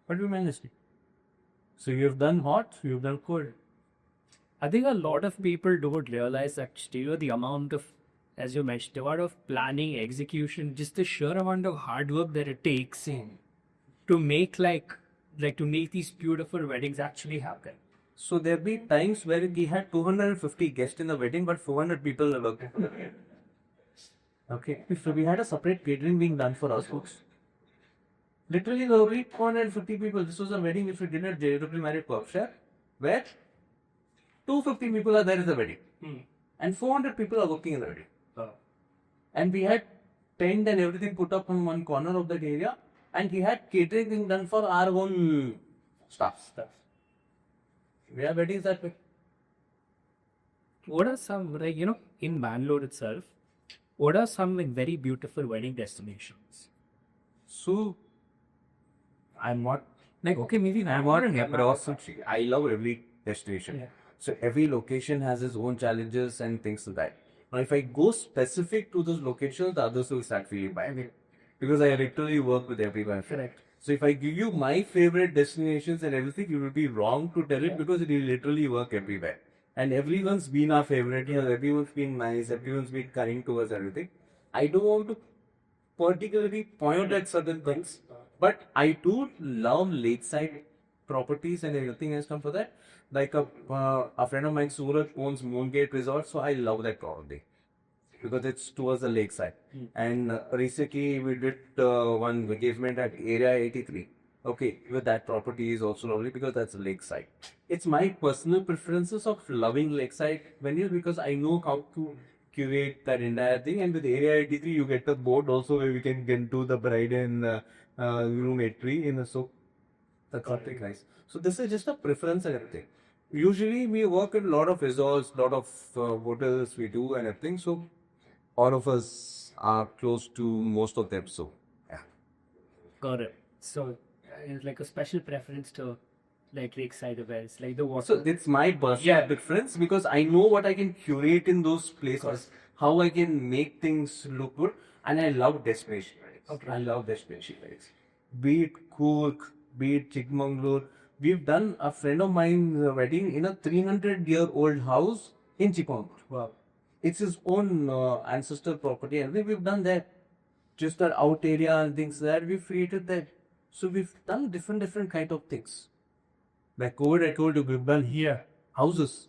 But we managed it. So you've done hot, you've done cold. I think a lot of people don't realize that the amount of, as you mentioned, the amount of planning, execution, just the sheer amount of hard work that it takes to make to make these beautiful weddings actually happen. So there be times where we had 250 guests in the wedding, but 400 people were working. Okay, so we had a separate catering being done for us folks. Literally, there were 450 people. This was a wedding which we did at JW Marriott Berkshire, where 250 people are there in the wedding, and 400 people are working in the wedding. And we had tent and everything put up on one corner of that area, and we had catering being done for our own staff. We have weddings that way. What are some, in Bangalore itself, what are some very beautiful wedding destinations? So, I'm not maybe I'm not an but I love every destination. Yeah. So every location has its own challenges and things like that. Now, if I go specific to those locations, the others will start feeling bad because I literally work with everyone. Correct. So if I give you my favorite destinations and everything, you will be wrong to tell it because it will literally work everywhere. And everyone's been our favorite. Everyone's been nice. Everyone's been kind to us. Everything. I don't want to particularly point at certain things, but I do love lakeside properties and everything has come for that. Like a friend of mine, Surat, owns Moongate Resort, so I love that property because it's towards the lakeside. And recently we did one engagement at Area 83. Okay, with that property is also lovely because that's lakeside. It's my personal preferences of loving lakeside venues because I know how to curate that entire thing. And with Area 83, you get the boat also where we can get to the bride and room entry in a so that's something nice. So this is just a preference and everything. Usually we work in a lot of resorts, lot of hotels we do and everything. So all of us are close to most of them. So yeah. Got it. So it's like a special preference to lakeside events, like the water. So it's my personal preference because I know what I can curate in those places, how I can make things look good, and I love destination weddings. Okay. I love destination weddings. Be it Coorg, be it Chikmagalur. We've done a friend of mine's wedding in a 300-year-old house in Chikmagalur. Wow. It's his own ancestral property, and we've done that. Just that out area and things that we've created that. So we've done different kind of things. Like COVID, I told you, we've done here houses.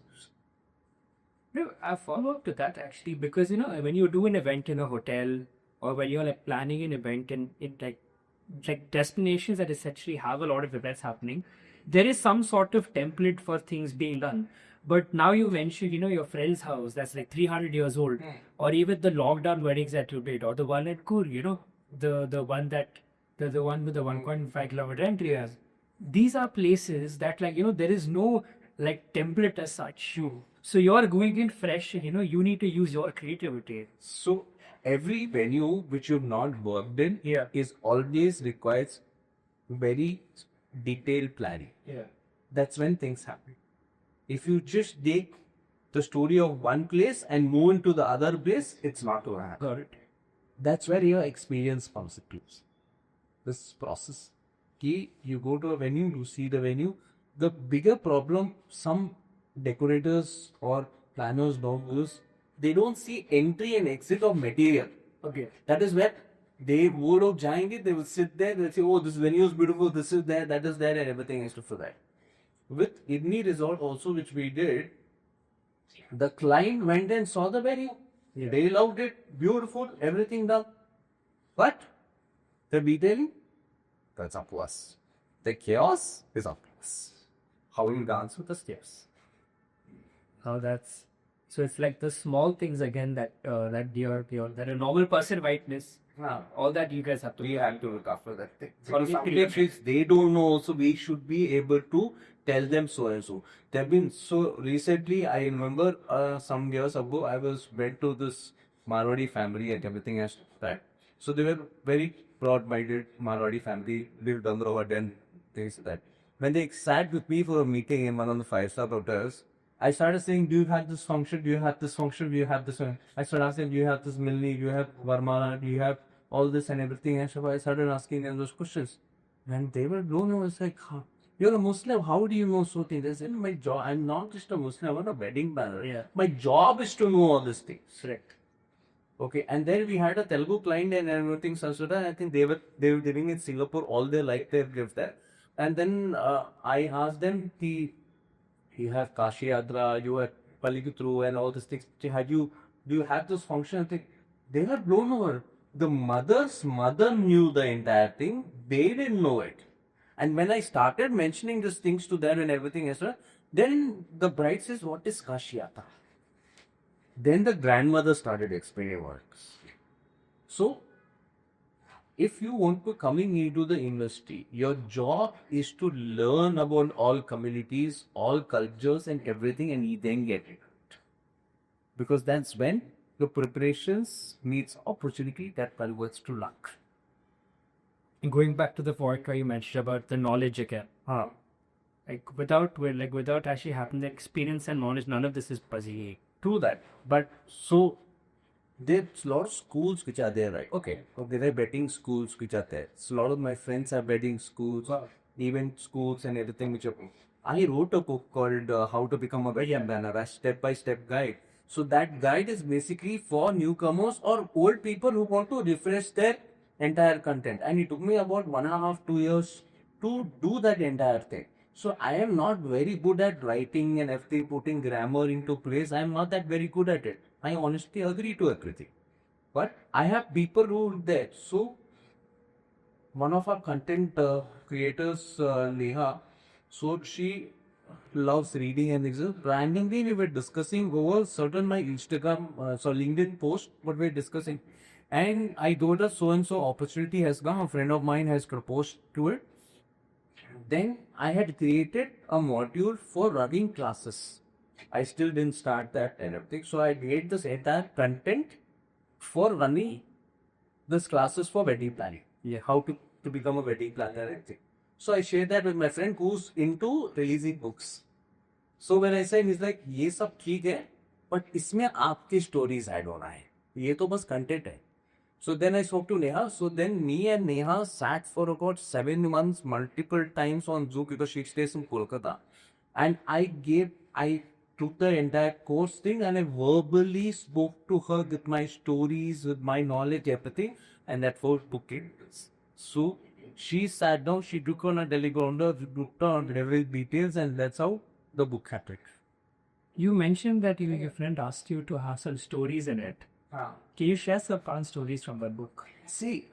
No, I follow up to that actually because when you do an event in a hotel or when you're planning an event in destinations that essentially have a lot of events happening, there is some sort of template for things being done. But now you mentioned, your friend's house that's 300 years old, or even the lockdown weddings that you did, or the one at Coorg, the one with the 1.5 kilometer entry has. These are places that there is no template as such. So you're going in fresh, you need to use your creativity. So every venue which you've not worked in Yeah. is always requires very detailed planning. Yeah. That's when things happen. If you just take the story of one place and move into the other place, it's not going to happen. Got it. That's where your experience comes into this process. Okay, you go to a venue, you see the venue. The bigger problem some decorators or planners don't use, they don't see entry and exit of material. Okay. That is where they would have giant, they will sit there, they'll say, oh, this venue is beautiful, this is there, that is there, and everything is for that. With Idni Resort also, which we did, the client went and saw the venue. Yeah. They loved it, beautiful, everything done. But the detailing, that's up to us. The chaos is up to us. How we dance with the steps. Oh, that's so. It's like the small things again that that a normal person might miss. All that you guys have to. We have to look after that thing. So For we some need to things which they don't know also, we should be able to tell them so and so. There have been so recently, I remember some years ago, I went to this Marwadi family and everything as that. So they were very broad-minded Marwadi family, lived on the road and things like that. When they sat with me for a meeting in one of the five-star hotels, I started saying, do you have this function? Do you have this function? Do you have this one? I started asking, do you have this Milni? Do you have Varmana? Do you have all this and everything? And so I started asking them those questions. And they were blown away. It's like, huh, you're a Muslim. How do you know so things? They said, my job, I'm not just a Muslim, I'm a wedding planner. Yeah. My job is to know all these things. Correct. Okay, and then we had a Telugu client and everything, Sanskrit. I think they were living in Singapore all their life. They lived there, and then I asked them, you have Kashi Yatra, you have Palikutru, and all these things. Do you have this function? I think they were blown over. The mother's mother knew the entire thing. They didn't know it. And when I started mentioning these things to them and everything else, then the bride says, "What is Kashi Yatra?" Then the grandmother started explaining what it is. So, if you want to coming into the university, your job is to learn about all communities, all cultures and everything and you then get it. Because that's when the preparations meets opportunity that converts to luck. And going back to the point where you mentioned about the knowledge again. Without actually having the experience and knowledge, none of this is possible. True that. But so there's a lot of schools which are there, right? Okay. So there are betting schools which are there. So a lot of my friends are betting schools, event schools and everything which are. I wrote a book called How to Become a Wedding Planner, a step-by-step guide. So that guide is basically for newcomers or old people who want to refresh their entire content. And it took me about 1.5 to 2 years to do that entire thing. So I am not very good at writing and everything, putting grammar into place. I am not that very good at it. I honestly agree to everything. But I have people who are there. So one of our content creators, Neha, so she loves reading and things. Randomly we were discussing over certain my Instagram, LinkedIn post, what we we're discussing. And I told her so and so opportunity has come. A friend of mine has proposed to it. Then I had created a module for running classes. I still didn't start that and everything. So I made this entire content for running this classes for wedding planning. Yeah, how to become a wedding planner and everything. So I shared that with my friend who's into releasing books. So when I said, he's like, ये सब ठीक है, but इसमें आपकी stories add होना है. ये तो बस content है. So then I spoke to Neha. So then me and Neha sat for about 7 months multiple times on Zoom because she stays in Kolkata. And I took the entire course thing and I verbally spoke to her with my stories, with my knowledge, everything. And that first book came. So she sat down, she took on a teleprompter, looked on every details and that's how the book happened. You mentioned that your friend asked you to have some stories in it. Can you share some fun stories from that book? See,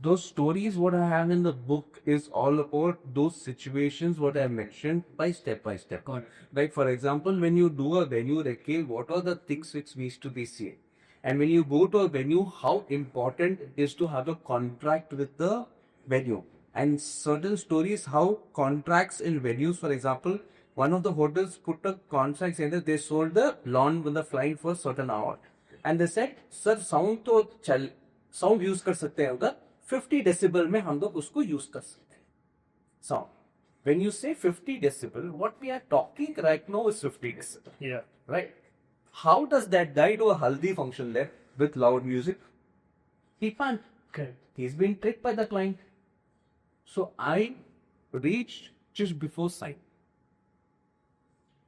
those stories what I have in the book is all about those situations what I mentioned by step. Got it. Like for example, when you do a venue recce, what are the things which needs to be seen? And when you go to a venue, how important it is to have a contract with the venue. And certain stories, how contracts in venues, for example, one of the hotels put a contract saying that they sold the lawn with the flight for a certain hour. And they said, sir, sound use कर सकते हैं उधर 50 decibel में हम लोग उसको use कर सकते हैं. Sound. When you say 50 decibel, what we are talking right now is 50 decibel. Yeah. Right? How does that guy do a haldi function there with loud music? He can't. Okay. He's been tricked by the client. So I reached just before sign.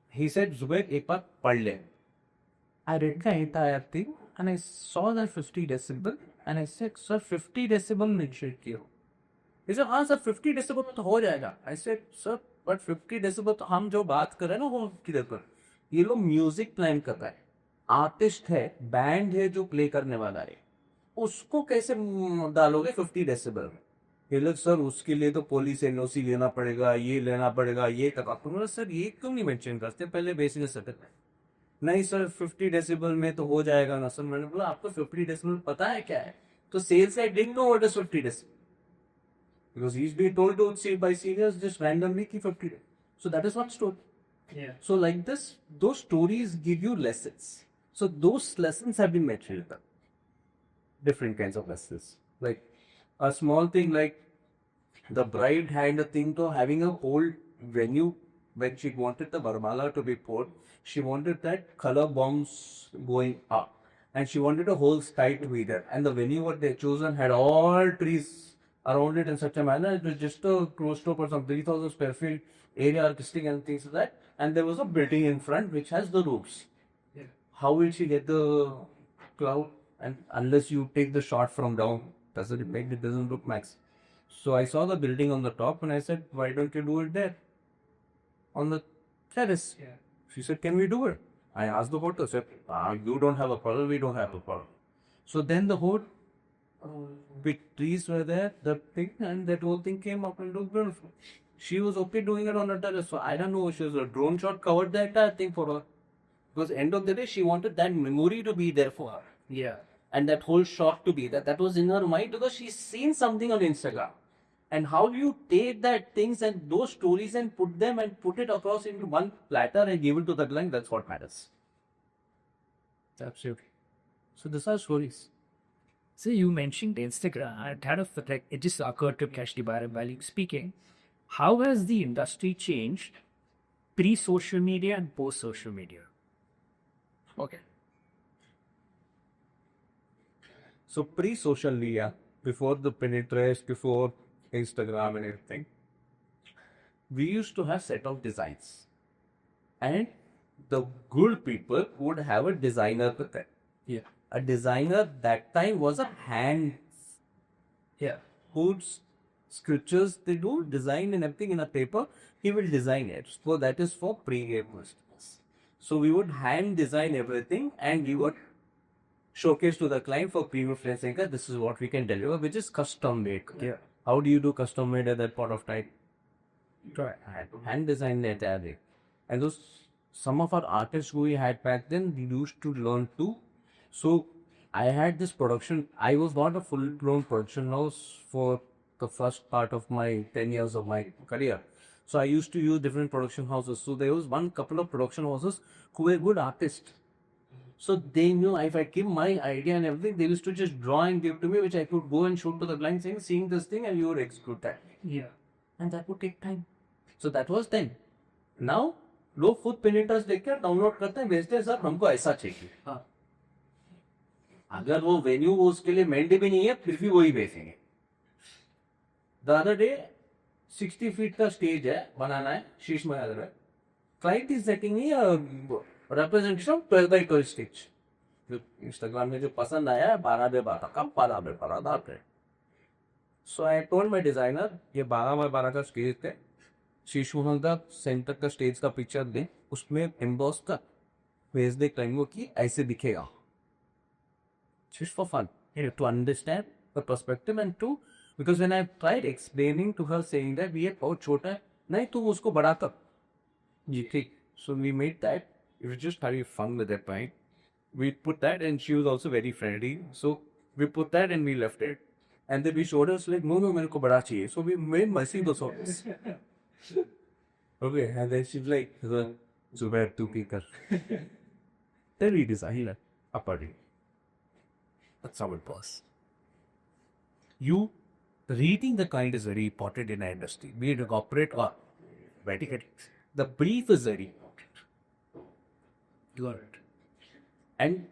He said, Zubair, ek baar pad le. I read the entire thing and I saw that 50 decibel and I said, sir, 50 decibel mention kiya. He said, हाँ sir, 50 decibel में तो हो जाएगा. I said, sir, but 50 decibel तो हम जो बात कर रहे हैं ना वो किधर कर? ये लोग म्यूजिक प्लान कर रहा है, आर्टिस्ट है, बैंड है जो प्ले करने वाला है, उसको कैसे डालोगे 50 डेसिबल में? ये लोग सर उसके लिए तो पुलिस एनओसी लेना पड़ेगा, ये लेना पड़ेगा, ये करना. सर ये क्यों नहीं मेंशन करते पहले बेसिक सेटअप में? नहीं सर 50 डेसिबल में तो हो जाएगा ना सर. मैंने बोला आपको 50 डेसिबल पता है क्या है? तो सेल्स I didn't know what is 50 decibel because he's been told to see by seniors just randomly ki 50. So that is one story. Yeah. So like this, those stories give you lessons. So those lessons have been mentioned. different kinds of dresses. Like a small thing like the bride had a thing to having a whole venue when she wanted the Varmala to be poured. She wanted that color bombs going up. And she wanted a whole sky to be there. And the venue what they chosen had all trees around it in such a manner. It was just a close to some 3,000 square feet area artistic and things like that. And there was a building in front which has the roofs. How will she get the cloud? And unless you take the shot from down, it doesn't look max. So I saw the building on the top and I said, why don't you do it there? On the terrace. She said, can we do it? I asked the hotel, said, you don't have a problem, we don't have a problem. So then the whole big trees were there, the thing, and that whole thing came up and looked beautiful. She was okay doing it on the terrace. So I don't know, she was a drone shot covered the entire thing for her. Because end of the day, she wanted that memory to be there for her. Yeah. And that whole shot to be there. That was in her mind because she's seen something on Instagram. And how do you take that things and those stories and put them and put it across into one platter and give it to the client? That's what matters. Absolutely. So these are stories. So you mentioned Instagram. It just occurred to Kashti Bharat while you were speaking. How has the industry changed pre-social media and post-social media? Okay. So pre-social media, before the Pinterest, before Instagram and everything, we used to have set of designs. And the good people would have a designer with them. Yeah. A designer that time was a hand whose scriptures they do design and everything in a paper, he will design it. So that is for pre-game customers. So we would hand design everything and we would showcase to the client for premium freelancing. This is what we can deliver, which is custom made. Yeah. How do you do custom made at that point of time? Right. Hand design the entire thing. And those some of our artists who we had back then, we used to learn too. So I had this production. I was not a full-blown production house for the first part of my 10 years of my career. So I used to use different production houses. So there was one couple of production houses who were good artists. So they knew if I give my idea and everything, they used to just draw and give to me, which I could go and show to the client saying, seeing this thing and you would execute that. Yeah. And that would take time. So that was then. Now, लोग खुद पेनिटर्स देखकर download करते हैं भेजते हैं sir हमको ऐसा चाहिए अगर वो वेन्यू वो उसके लिए मेंट भी नहीं है फिर भी वही भेजेंगे द अदर डे 60 फीट का स्टेज है बनाना है शीश महाराज में client is setting representation 12 by 12 stage. Instagram में जो पसंद आया है 12 by 12 कब 12 by 12 डालते हैं. So I told my designer ये 12 by 12 का स्टेज थे. शीशु का सेंटर का स्टेज का पिक्चर दे उसमें एम्बॉस का भेज दे क्लाइंट को कि ऐसे दिखेगा. Just for fun, to understand the perspective and to because when I tried explaining to her saying that ये बहुत छोटा है नहीं तुम उसको बड़ा कर जी ठीक. So we made that. It was just having fun with that point. We put that and she was also very friendly. So we put that and we left it. And then we showed us like, no, मेरे को बड़ा चाहिए. So we made messy those songs. Okay, and then she's like, Zubair, tu bhi kar. Then we designed a party. That's how it was. You reading the client is very important in our industry. Be it a corporate or vertical. The brief is very important. You got it. And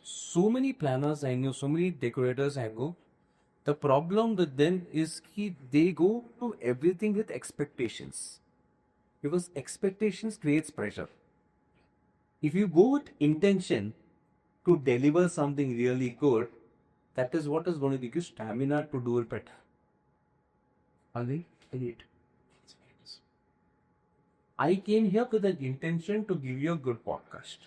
so many planners I know, so many decorators I know, the problem with them is that they go to everything with expectations. Because expectations creates pressure. If you go with intention to deliver something really good, that is what is going to give you stamina to do it better. I came here with an intention to give you a good podcast.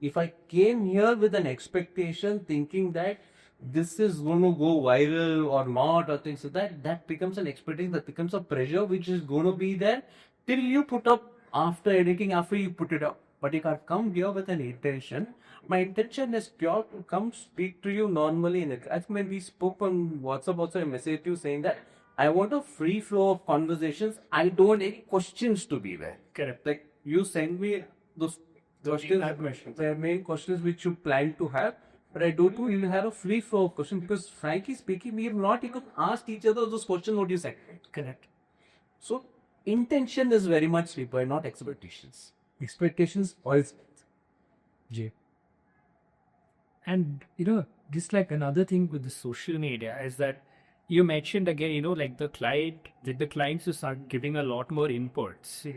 If I came here with an expectation thinking that this is going to go viral or not or things like that, that becomes an expectation, that becomes a pressure which is going to be there till you put up after editing, after you put it up. But if I come here with an intention, my intention is pure to come speak to you normally. As when we spoke on WhatsApp also, I messaged you saying that I want a free flow of conversations. I don't want any questions to be there. Correct. Like you send me those questions, the main questions which you plan to have. But I don't know, you have a free flow of question because frankly speaking, we have not even asked each other those questions what you said. Correct. So intention is very much required, not expectations. Expectations always. Jay. And just like another thing with the social media is that you mentioned again, like the clients who start giving a lot more inputs.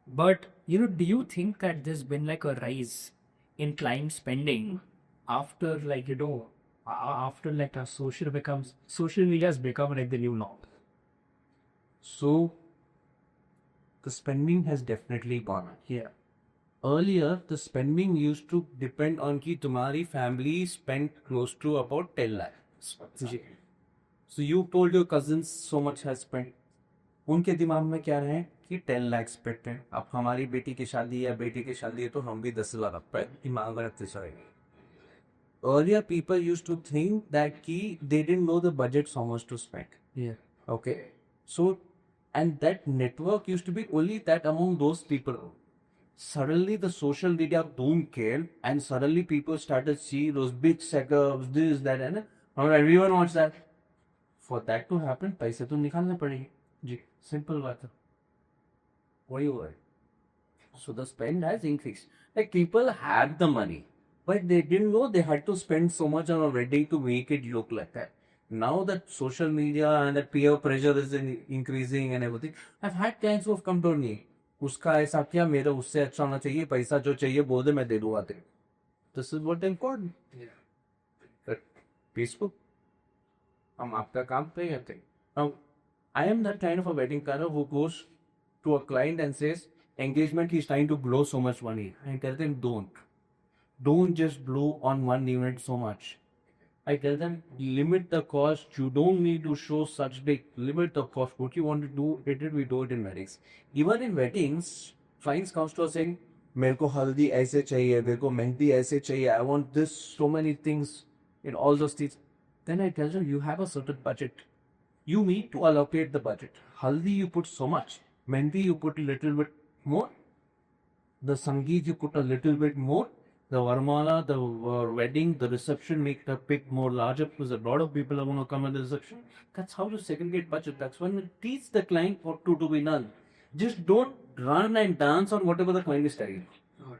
But do you think that there's been like a rise in client spending after after like our social media has become like the new norm? So the spending has definitely gone up. Yeah. Earlier, the spending used to depend on कि तुम्हारी family spent close to about 10 lakhs. So you told your cousins so much has spent. उनके दिमाग में क्या रहे कि 10 lakh spend है, अब हमारी बेटी की शादी या बेटी की शादी है तो हम भी 10 लाख दिमाग में रखते चलेंगे. Earlier people used to think that they didn't know the budget so much to spend. Yeah. Okay. So, and that network used to be only that among those people. Suddenly the social media boom came and suddenly people started see those big setups, this, that, and everyone wants that. For that to happen, पैसे तो निकालने पड़ेंगे. जी, simple बात है. What do you worry? So the spend has increased. Like people had the money, but they didn't know they had to spend so much on a wedding to make it look like that. Now that social media and that peer pressure is increasing and everything, I've had clients who have come to me. उसका ऐसा किया, मेरा उससे अच्छा होना चाहिए, पैसा जो चाहिए बोल दे मैं दे दूंगा तेरे. This is what important. Yeah. But peaceful. हम आपका काम पे करते. Now, I am that kind of a wedding planner who goes to a client and says, engagement he's trying to blow so much money. I tell them, don't just blow on one unit so much. I tell them, limit the cost. You don't need to show such big. Limit the cost. What you want to do, we do it in weddings. Even in weddings, clients comes to us saying, मेरे को हल्दी ऐसे चाहिए, मेरे को मेहंदी ऐसे चाहिए. I want this, so many things in all those things. Then I tell them, you have a certain budget. You need to allocate the budget. Haldi you put so much. Mehendi you put a little bit more. The sangeet you put a little bit more. The varmala, the wedding, the reception make the pick more larger because a lot of people are going to come at the reception. That's how you segregate budget. That's when you teach the client what to do be done. Just don't run and dance on whatever the client is telling you.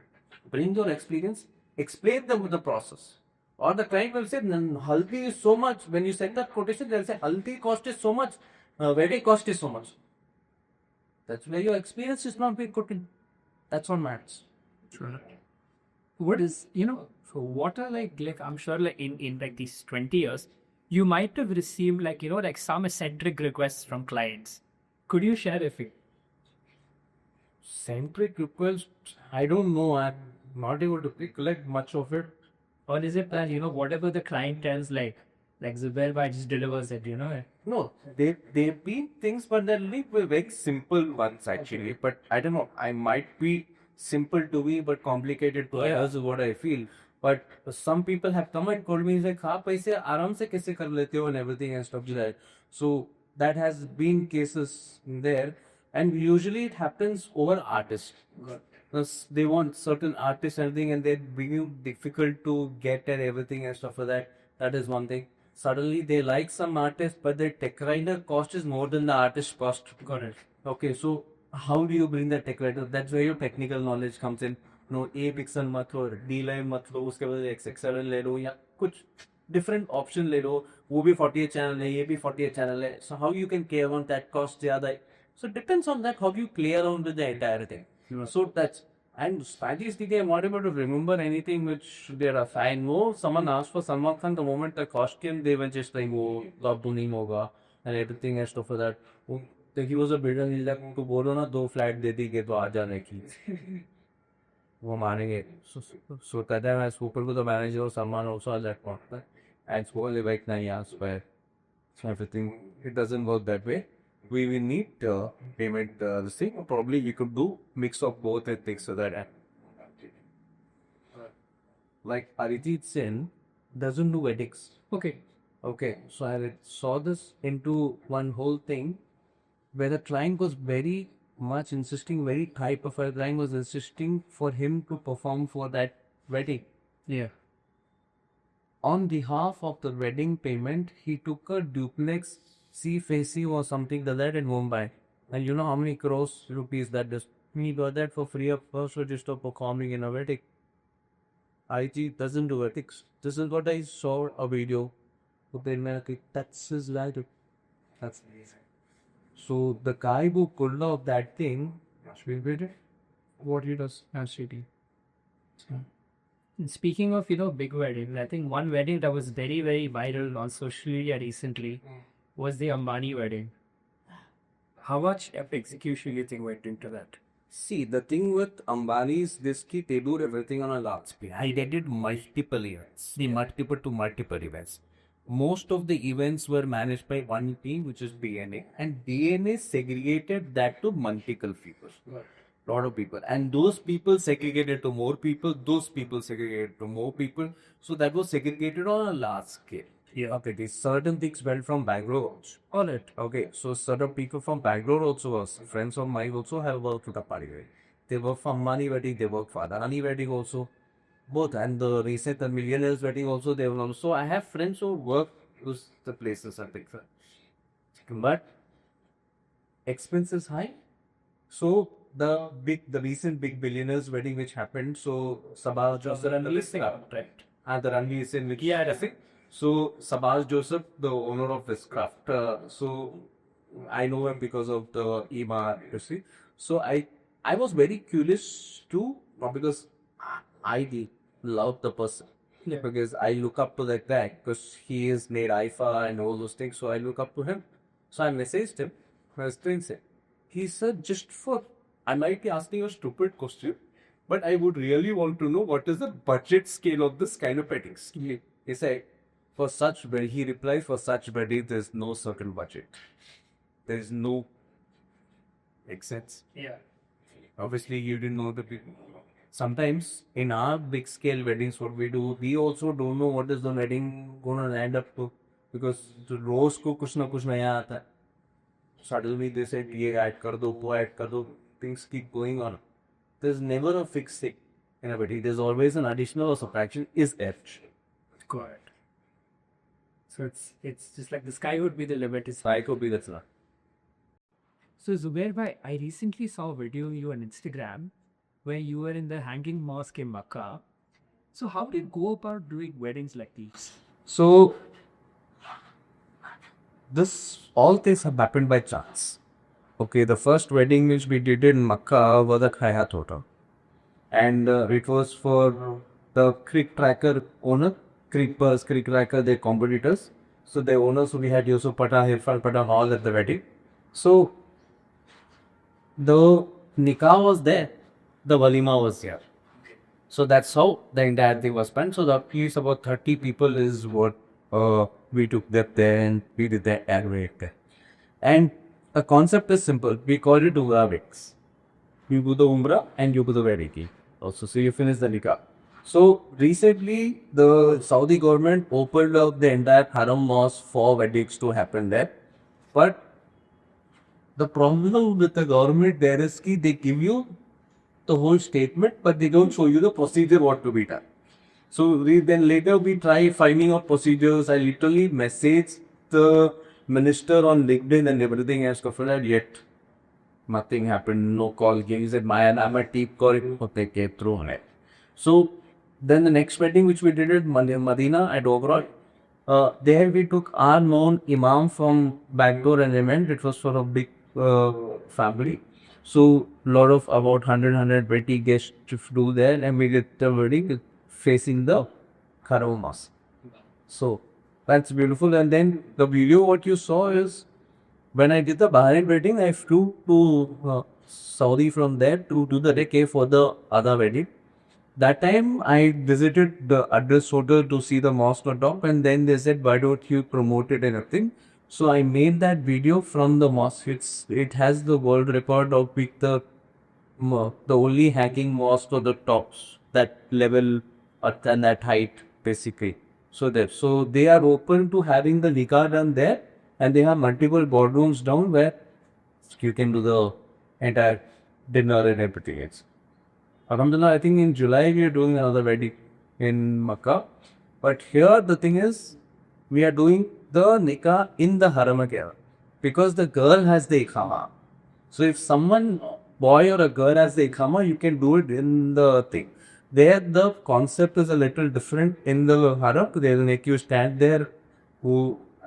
Bring your experience. Explain them the process. Or the client will say, haldi is so much. When you send that quotation, they'll say, haldi cost is so much, wedding cost is so much. That's where your experience is not being put in. That's what matters. Sure. What is, so what are like I'm sure like in like these 20 years, you might have received like some eccentric requests from clients. Could you share if it? Eccentric requests, I don't know. I'm not able to recollect much of it. Or is it that, whatever the client tells, like Zubair just delivers it, No, they've been things, but they're very simple ones actually. But I don't know, I might be simple to me, but complicated to others is what I feel. But some people have come and told me, like, हाँ पैसे आराम से कैसे कर लेते हो and everything and stuff like that. So that has been cases there. And usually it happens over artists. Because they want certain artists and everything, and they become difficult to get and everything and stuff like that. That is one thing. Suddenly they like some artist, but their tech writer cost is more than the artist cost. Correct. Okay, so how do you bring the tech writer? That's where your technical knowledge comes in. A pixel मत लो, D line मत लो, उसके बाद XXL ले लो या कुछ different option ले लो. वो भी 48 channel है, ये भी 48 channel है. So how you can play around that cost ज़्यादा? So it depends on that how you play around with the entire thing. So that's, and statistically, I'm not able to remember anything which there are. I know someone asked for Salman Khan, the moment the cost came, they were just like, oh, lockdown nahi hoga, and everything and stuff like that. Like he was a builder, he's like, to bolo na 2 flat de dige to aa jaane ki. वो मानेंगे. So that time I spoke to the manager of Salman also at that point. And so they like, nah, yeah, so everything, it doesn't work that way. We will need payment this thing. Probably you could do mix of both and things so that. Like Arijit Singh doesn't do weddings. Okay. Okay. So I saw this into one whole thing where the client was very much insisting, very high profile client was insisting for him to perform for that wedding. Yeah. on behalf of the wedding payment, he took a duplex C-facing or something like that in Mumbai. And you know how many crores rupees that is? He got that for free of cost for just for performing in a wedding. IG doesn't do ethics. This is what I saw a video. But then that's his value. That's amazing. So the guy who pulled off that thing, what he does as CT. And speaking of, big weddings, I think one wedding that was very, very viral on social media recently was the Ambani wedding. How much execution do you think went into that? See, the thing with Ambani is this key, they do everything on a large scale. They did multiple events, multiple to multiple events. Most of the events were managed by one team, which is DNA, and DNA segregated that to multiple people. Lot of people, and those people segregated to more people, those people segregated to more people, so that was segregated on a large scale. Yeah. Okay, certain things went from Bangalore also. All it. Okay, so certain people from Bangalore also was friends of mine also have worked with a party wedding. They work for Ambani wedding, they work for Adani wedding also, both, and the recent the millionaires wedding also they were. So I have friends who work with the places and things, but expenses high. So the recent big billionaires wedding which happened, so Sabah Joseph and Right. the Ranveer Singh which Yeah, that's it. so Sabaz Joseph, the owner of Westcraft, so I know him because of the EMA, you see. So I was very curious too, not because I love the person, Yeah. because I look up to that guy because he is made IFA and all those things. So I look up to him. So I messaged him. I was doing it. He said, I might be asking a stupid question, but I would really want to know what is the budget scale of this kind of weddings. He said, he replied, for such wedding, there's no certain budget. There is no. Makes sense. Yeah. Obviously, you didn't know the people. Sometimes in our big scale weddings, what we do, we also don't know what is the wedding gonna end up to, because the rose ko kuch na kuch naya aata hai. Suddenly they said, ye add kar do, wo add kar do. Things keep going on. There's never a fixed thing in a wedding. There's always an additional or subtraction is F. Got it. So it's just like the sky would be the limit. I could be that's not. So Zubair bhai, I recently saw a video of you on Instagram where you were in the hanging mosque in Makkah. So how do you go about doing weddings like these? So all things have happened by chance. Okay, the first wedding which we did in Makkah was at Hayat Hotel, and it was for the Creek Tracker owner. Creek Tracker, their competitors. So the owners, we had Yusuf Pathan, Irfan Pathan all at the wedding. So the nikah was there, the walima was here. So that's how the entire thing was spent. So the piece about 30 people is what we took that there and we did that aggregate. And the concept is simple. We call it Umrah weddings. You do the Umrah and you do the wedding also. So you finish the nikah. So recently, the Saudi government opened up the entire Haram Mosque for weddings to happen there. But the problem with the government there is that they give you the whole statement, but they don't show you the procedure what to be done. So then later we try finding out procedures. I literally messaged the minister on LinkedIn and everything as that, yet nothing happened, no call. He said, I'm a team calling, they came through on it. So then the next wedding which we did at Medina at Oberoi, there we took our known imam from Bangalore and event. It was for a big family. So lot of about 120 guests to do there, and we did the wedding facing the Haram Mosque. So that's beautiful. And then the video what you saw is when I did the Bahrain wedding, I flew to Saudi from there to do the recce for the other wedding. That time I visited the address hotel to see the mosque on top, and then they said, why don't you promote it and everything? So I made that video from the mosque. It has the world record of being the only hanging mosque on the tops, that level and that height basically. So they are open to having the nikah done there, and they have multiple boardrooms down where you can do the entire dinner and everything else. Alhamdulillah, I think in July we are doing another wedding in Makkah. But here the thing is, we are doing the nikah in the haram again because the girl has the ikhama. So if someone, boy or a girl has the ikhama, you can do it in the thing. There the concept is a little different. In the haram, they will make you stand there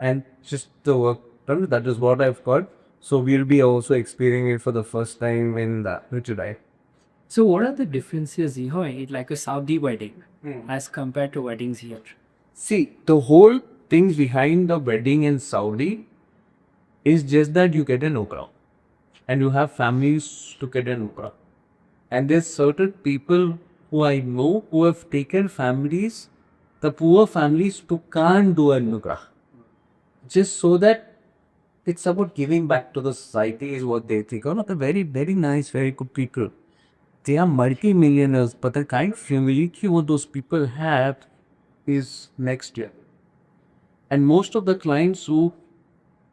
and just the work done. That is what I've got. So we'll be also experiencing it for the first time in the July. So what are the differences here, like a Saudi wedding as compared to weddings here? See, the whole thing behind the wedding in Saudi is just that you get an ukra and you have families to get an ukra. And there's certain people who I know who have taken families, the poor families, to can't do an ukra. Just so that it's about giving back to the society is what they think. Oh, they're very, very nice, very good people. They are multi-millionaires, but the kind of humility what those people have is next year. And most of the clients who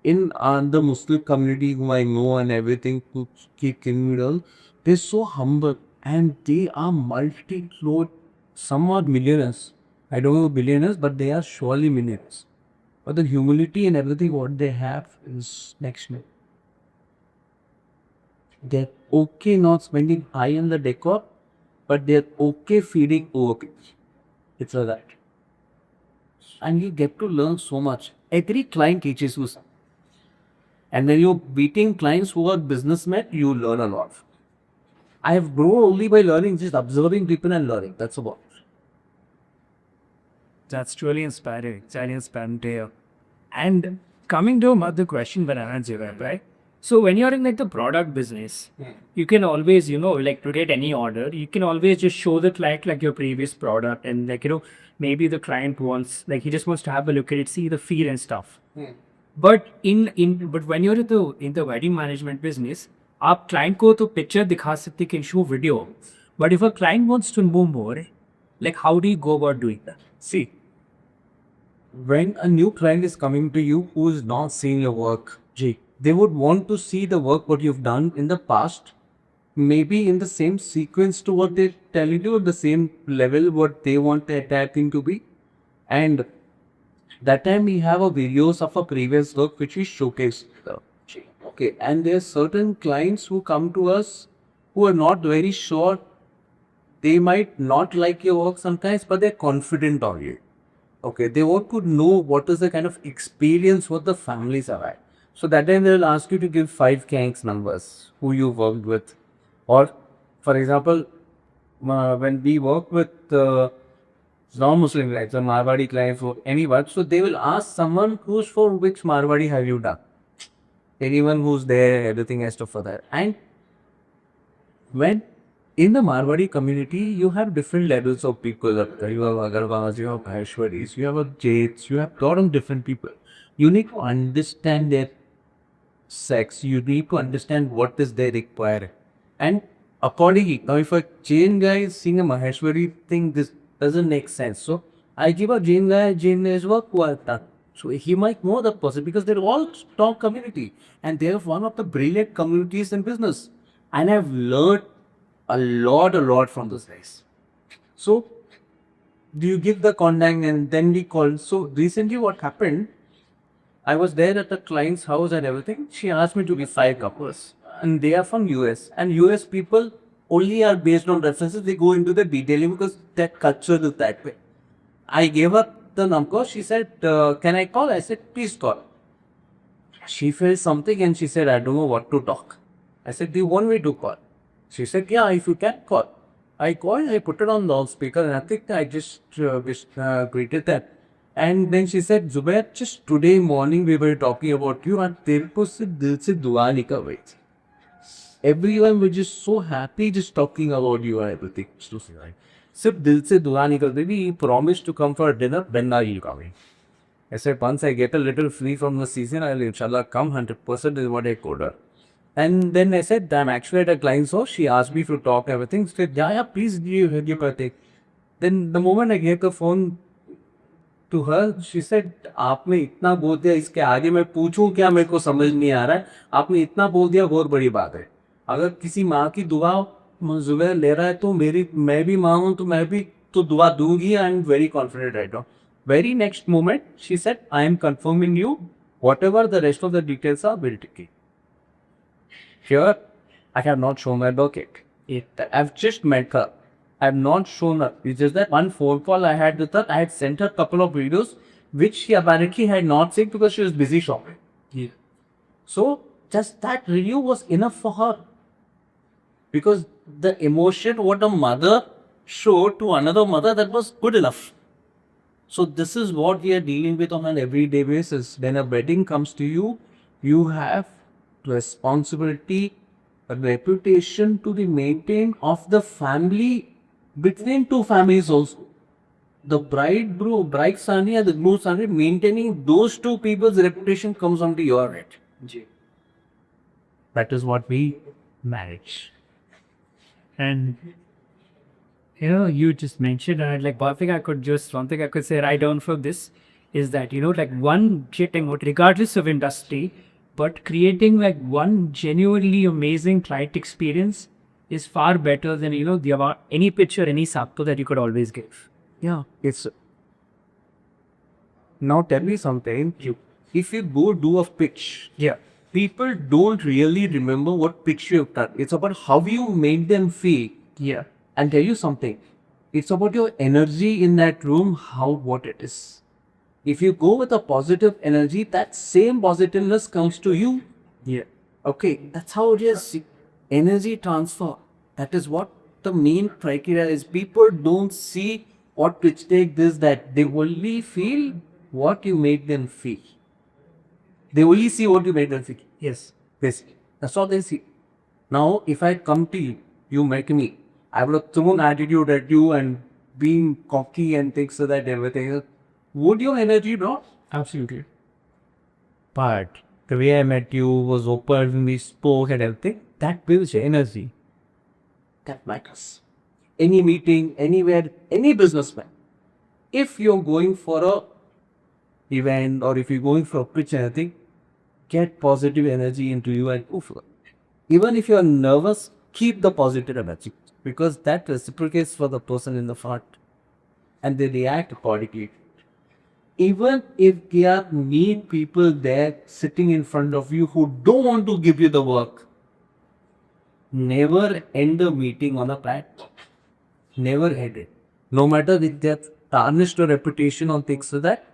in the Muslim community who I know and everything who keep criminal, they're so humble and they are multi-clothed, some are millionaires. I don't know billionaires, but they are surely millionaires. But the humility and everything what they have is next level. They're okay not spending high on the decor, but they're okay feeding poor kids. It's like that. And you get to learn so much. Every client teaches you something. And when you're meeting clients who are businessmen, you learn a lot. I have grown only by learning, just observing people and learning. That's about it. That's truly inspiring. It's really inspiring to hear. And coming to another question, Banana Jivan, right? So when you're in like the product business, you can always, like to get any order, you can always just show the client like your previous product and like, maybe the client wants, like he just wants to have a look at it, see the feel and stuff. But but when you're in the wedding management business, आप client को तो picture दिखा सकते can show video. But if a client wants to know more, like how do you go about doing that? See, when a new client is coming to you who is not seeing your work, they would want to see the work what you've done in the past, maybe in the same sequence to what they're telling you, the same level what they want the entire thing to be. And that time we have a videos of a previous work which we showcase. Okay, and there are certain clients who come to us who are not very sure. They might not like your work sometimes, but they're confident on you. Okay, they want to know what is the kind of experience what the families have had. So that time they will ask you to give 5 gangs numbers who you worked with. Or, for example, when we work with non-Muslim clients or Marwadi clients or anyone, so they will ask someone who's for which Marwadi have you done. Anyone who's there, everything has to for that. And when in the Marwadi community, you have different levels of people. You have Agarwals, you have Maheshwaris, you have Jaits, you have a lot of different people. You need to understand their sex. You need to understand what is they require. And accordingly, now if a Jain guy is seeing a Maheshwari thing, this doesn't make sense. So I give a Jain guy's work who I've done. So he might know that person because they're all strong community and they're one of the brilliant communities in business. And I've learned a lot from those guys. So do you give the contact and then we call? So recently what happened, I was there at the client's house and everything. She asked me to give 5 couples and they are from US and US people only are based on references. They go into the detailing because that culture is that way. I gave her the number. She said, can I call? I said, please call. She felt something and she said, I don't know what to talk. I said, do you want me to call? She said, yeah, if you can call. I called, I put it on loudspeaker and I think I just greeted that. And then she said, Zubair, just today morning we were talking about you and terko se dil se dua nikal rahi thi. Everyone was just so happy just talking about you and everything. Sirf dil se dua nikal rahi thi. He promised to come for dinner, then now he'll come. I said, once I get a little free from the season, I'll inshallah come 100% is what I told her. And then I said, I'm actually at a client's house. She asked me to talk everything. She said, yeah, please give her take. Then the moment I gave the phone to her, she said, आपने इतना बोल दिया इसके आगे मैं पूछूं क्या मेरे को समझ नहीं आ रहा है आपने इतना बोल दिया बहुत बड़ी बात है अगर किसी माँ की दुआ जुबैर ले रहा है तो मैं भी माँ हूँ तो मैं भी तो दुआ दूंगी I am very confident right now Very next moment, she said, I am confirming you. Whatever the rest of the details are, we'll take it. Here, I have not shown her bucket. I've just met her. I have not shown her. It's just that one phone call I had with her. I had sent her a couple of videos which she apparently had not seen because she was busy shopping. Yeah. So, just that review was enough for her. Because the emotion what a mother showed to another mother, that was good enough. So this is what we are dealing with on an everyday basis. When a wedding comes to you, you have responsibility, a reputation to be maintained of the family, between two families also. The bride Sani and the groom Sani, maintaining those two people's reputation comes onto your head. That is what we manage. And you just mentioned, and like one thing I could say right down from this is that like one getting regardless of industry, but creating like one genuinely amazing client experience is far better than any picture, any sapto that you could always give. Yeah, it's. Now tell me something. If you go do a pitch, Yeah. people don't really remember what pitch you've done. It's about how you made them feel. Yeah. And tell you something. It's about your energy in that room, what it is. If you go with a positive energy, that same positiveness comes to you. Yeah. Okay, that's how it is. Energy transfer. That is what the main criteria is. People don't see what pitch take this, that. They only feel what you make them feel. They only see what you made them feel. Yes. Basically. That's all they see. Now, if I come to you, you met me, I would have thrown attitude at you and being cocky and things so that everything. Would your energy drop? Absolutely. But the way I met you was open, we spoke and everything. That builds your energy. That matters. Any meeting, anywhere, any businessman. If you're going for a event or if you're going for a pitch and everything, get positive energy into you and go for it. Even if you're nervous, keep the positive energy because that reciprocates for the person in the front and they react accordingly. Even if there are mean people there sitting in front of you who don't want to give you the work, never end the meeting on a bad note. Never end it. No matter if they have tarnished your reputation on things so that,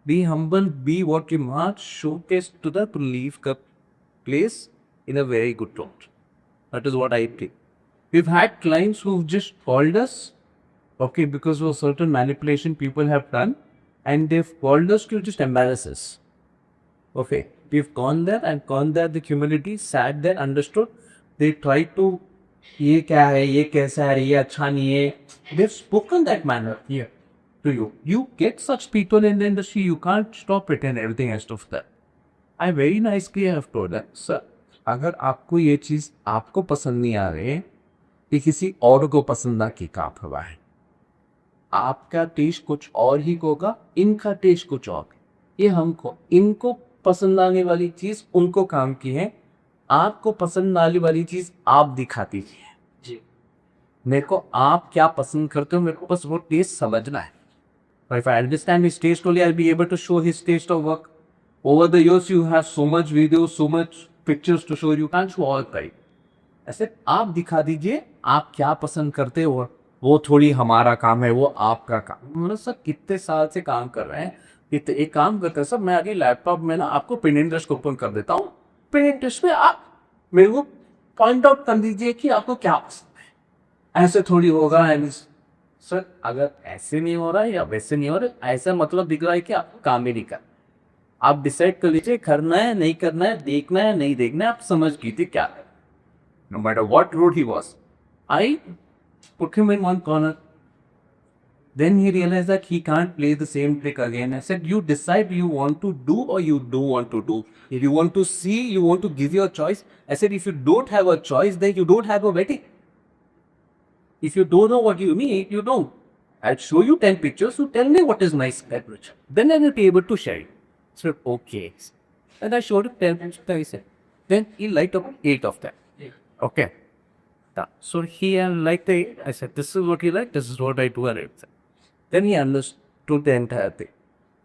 be humble, be what you are, showcase to the leave place in a very good tone. That is what I think. We've had clients who've just called us, okay, because of a certain manipulation people have done, and they've called us to just embarrass us. Okay, we've gone there, the community sat there, understood. They tried to, ye kya hai, ye kaisa hai, ye acha nahi hai. They've spoken that manner. Yeah. To you. You get such people in the industry, you can't stop it and everything has to that. I very nicely have told them, sir, अगर आपको ये चीज़ आपको पसंद नहीं आ रही ये किसी और को पसंद ना की काम हुआ है आपका टेस्ट कुछ और ही होगा इनका टेस्ट कुछ और ये हमको इनको पसंद आने वाली चीज़ उनको काम की है आपको पसंद आने वाली चीज़ आप दिखा दीजिए जी मेरे को आप क्या पसंद करते हो मेरे को बस वो टेस्ट समझना है if I understand his taste only, I'll be able to show his taste of work. Over the years, you have so much videos, so much pictures to show. You can't show all right. ऐसे आप दिखा दीजिए आप क्या पसंद करते हो वो थोड़ी हमारा काम है वो आपका काम मतलब सर कितने साल से काम कर रहे हैं एक काम करते हैं सर मैं आगे लैपटॉप में ना आपको पिनिंटरेस्ट को ओपन कर देता हूँ पिनिंटरेस्ट में आप मेरे को पॉइंट आउट कर दीजिए कि आपको क्या पसंद है ऐसे थोड़ी होगा सर अगर ऐसे नहीं हो रहा है या वैसे नहीं हो रहा है ऐसा मतलब दिख रहा है कि आपको काम ही नहीं करना आप डिसाइड कर लीजिए करना है नहीं करना है देखना है नहीं देखना है आप समझ लीजिए क्या है no matter what route he was I put him in one corner then he realized that he can't play the same trick again. I said, you decide you want to do or you don't want to do. If you want to see, you want to give your choice. I said, if you don't have a choice, then you don't have a wedding. If you don't know what you mean, you don't. I'll show you 10 pictures, so tell me what is nice temperature. Then I will be able to share it. So, okay. And I showed him 10 pictures. Then he liked up 8 of them. Okay. So he liked the, I said, this is what he liked, this is what I do. Then he understood the entire thing.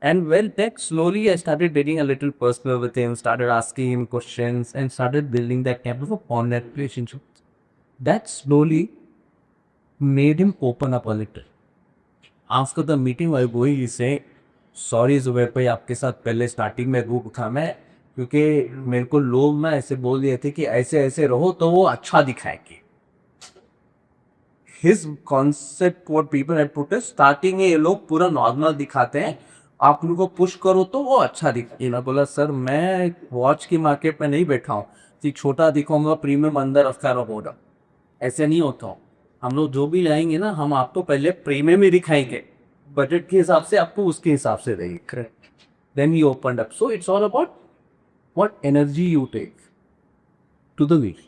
And well, that slowly I started getting a little personal with him, started asking him questions, and started building that kind of a bond, that relationship. That slowly made him open up a little. After the meeting, while going, he say, "Sorry Zubair भाई, आपके साथ पहले starting में रूप था मैं, क्योंकि मेरे को लोग ना ऐसे बोल दिए थे कि ऐसे ऐसे रहो तो वो अच्छा दिखाएंगे." His concept what people had put is starting में ये लोग पूरा नॉर्मल दिखाते हैं, आप उनको पुश करो तो वो अच्छा दिखे। मैं बोला सर मैं वॉच की मार्केट में नहीं बैठा हूँ कि छोटा दिखाऊंगा प्रीमियम अंदर अफकार होगा, ऐसे नहीं होता हूँ। हम लोग जो भी लाएंगे ना, हम आपको पहले प्रीमियम ही दिखाएंगे, बजट के हिसाब से आपको उसके हिसाब से देंगे। Then he opened up. So it's all about what energy you take to the week.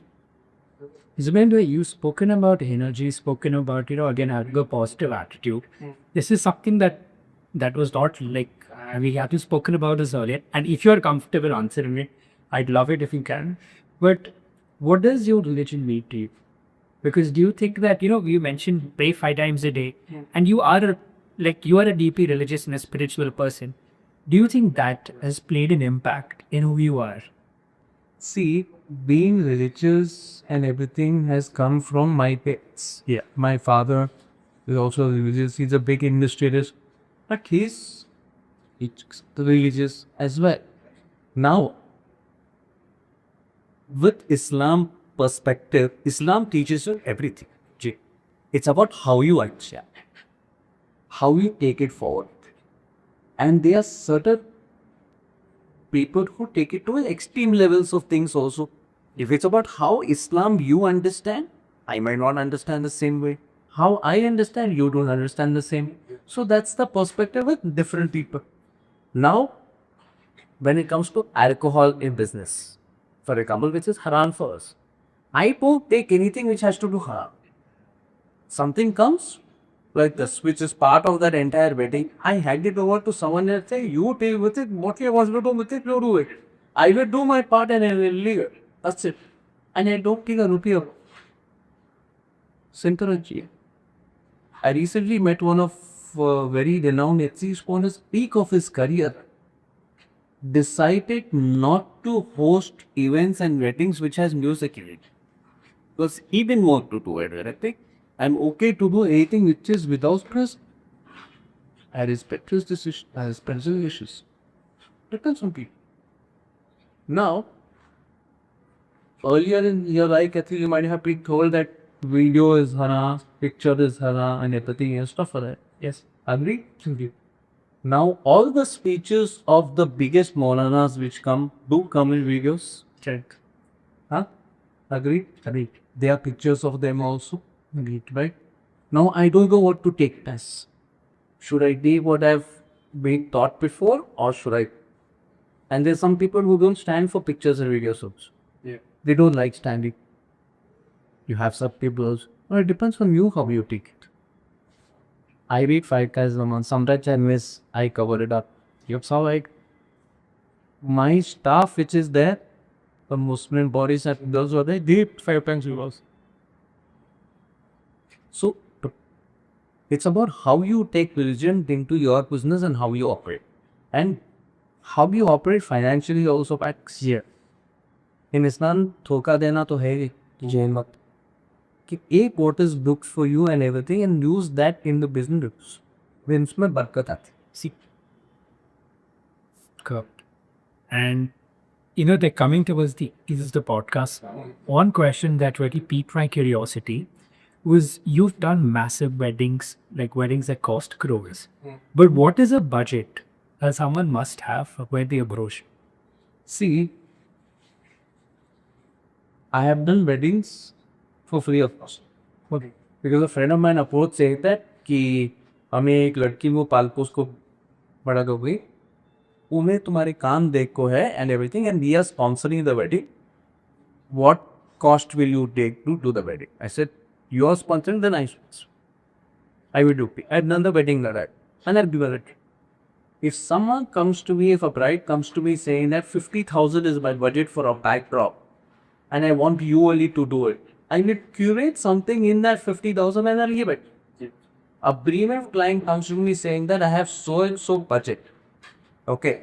Zubendra, you've spoken about energy, spoken about, again, having a positive attitude. This is something that was not like, we haven't spoken about this earlier. And if you're comfortable answering it, I'd love it if you can. But what does your religion mean to you? Because do you think that, you mentioned pray 5 times a day, and you are a deeply religious and a spiritual person. Do you think that has played an impact in who you are? See, being religious and everything has come from my parents. Yeah. My father is also religious. He's a big industrialist, but he's religious as well. Now, with Islam perspective, Islam teaches you everything. It's about how you understand, how you take it forward, and there are certain people who take it to extreme levels of things also. If it's about how Islam you understand, I might not understand the same way. How I understand, you don't understand the same. So that's the perspective with different people. Now, when it comes to alcohol in business, for example, which is haram for us, I won't take anything which has to do haram. Something comes, like this, which is part of that entire wedding, I hand it over to someone else, say, you deal with it, what you want to do with it, you do it. I will do my part and I will leave it. That's it. And I don't take a rupee of it. Simple and cheap. I recently met one of very renowned HCs who, on his peak of his career, decided not to host events and weddings which has music in it. Because he didn't want to do it, I think. I'm okay to do anything which is without stress. I respect his decision. I respect his wishes. Depends on people. Now, earlier in your life, I think you might have been told that video is haram, picture is haram, and everything and stuff like that. Yes. Agree? Now, all the speeches of the biggest Maulanas which come do come in videos. Check. Huh? Agree? Agree. There are pictures of them also. Agreed, right? Now I don't know what to take as. Should I do what I've been taught before, or should I? And there's some people who don't stand for pictures and videos also. Yeah. They don't like standing. You have some people. Well, it depends on you how you take it. I read 5 times a month. Sometimes I miss. I cover it up. You saw like my staff, which is there, the Muslim bodies and those were there. They 5 times a month. So, it's about how you take religion into your business and how you operate. And how you operate financially also backs here. In Islam, धोखा देना तो है ही, जैन मत कि एक what is booked for you and everything and use that in the business. इसमें बरकत आती. See. Correct. And they're coming towards the end of the podcast. One question that really piqued my curiosity was, you've done massive weddings, like weddings that cost crores. But what is a budget that someone must have when they approach? See, I have done weddings for free of cost. Okay. Because a friend of mine approached saying that कि हमें एक लड़की वो पाल पोस को बड़ा कर गई, उन्हें तुम्हारे काम देख को है and everything, and we are sponsoring the wedding. What cost will you take to do the wedding? I said, you are sponsoring, then I sponsor. I will do. I've done the wedding like that, and I'll do it. If someone comes to me, if a bride comes to me saying that 50,000 is my budget for a backdrop, and I want you only to do it, I will curate something in that 50,000 and I'll give it. A premium client comes to me saying that I have so and so budget. Okay.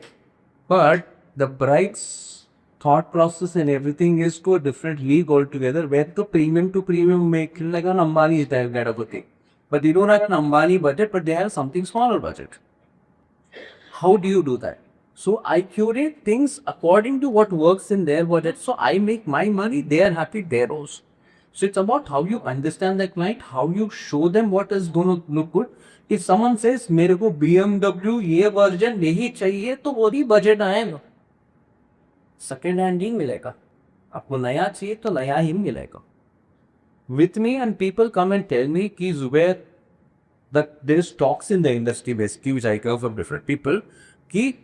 But the bride's thought process and everything is to a different league altogether, where the premium to premium make like an Ambani type kind of a thing. But they don't have an Ambani budget, but they have something smaller budget. How do you do that? So I curate things according to what works in their budget. So I make my money, they are happy, they're also. So it's about how you understand the client, how you show them what is going to look good. If someone says मेरे को BMW ये version नहीं चाहिए तो वही budget आएगा. Second hand नहीं मिलेगा. आपको नया चाहिए तो नया ही मिलेगा. With me and people come and tell me कि Zubair, that there is talks in the industry basically which I hear from different people कि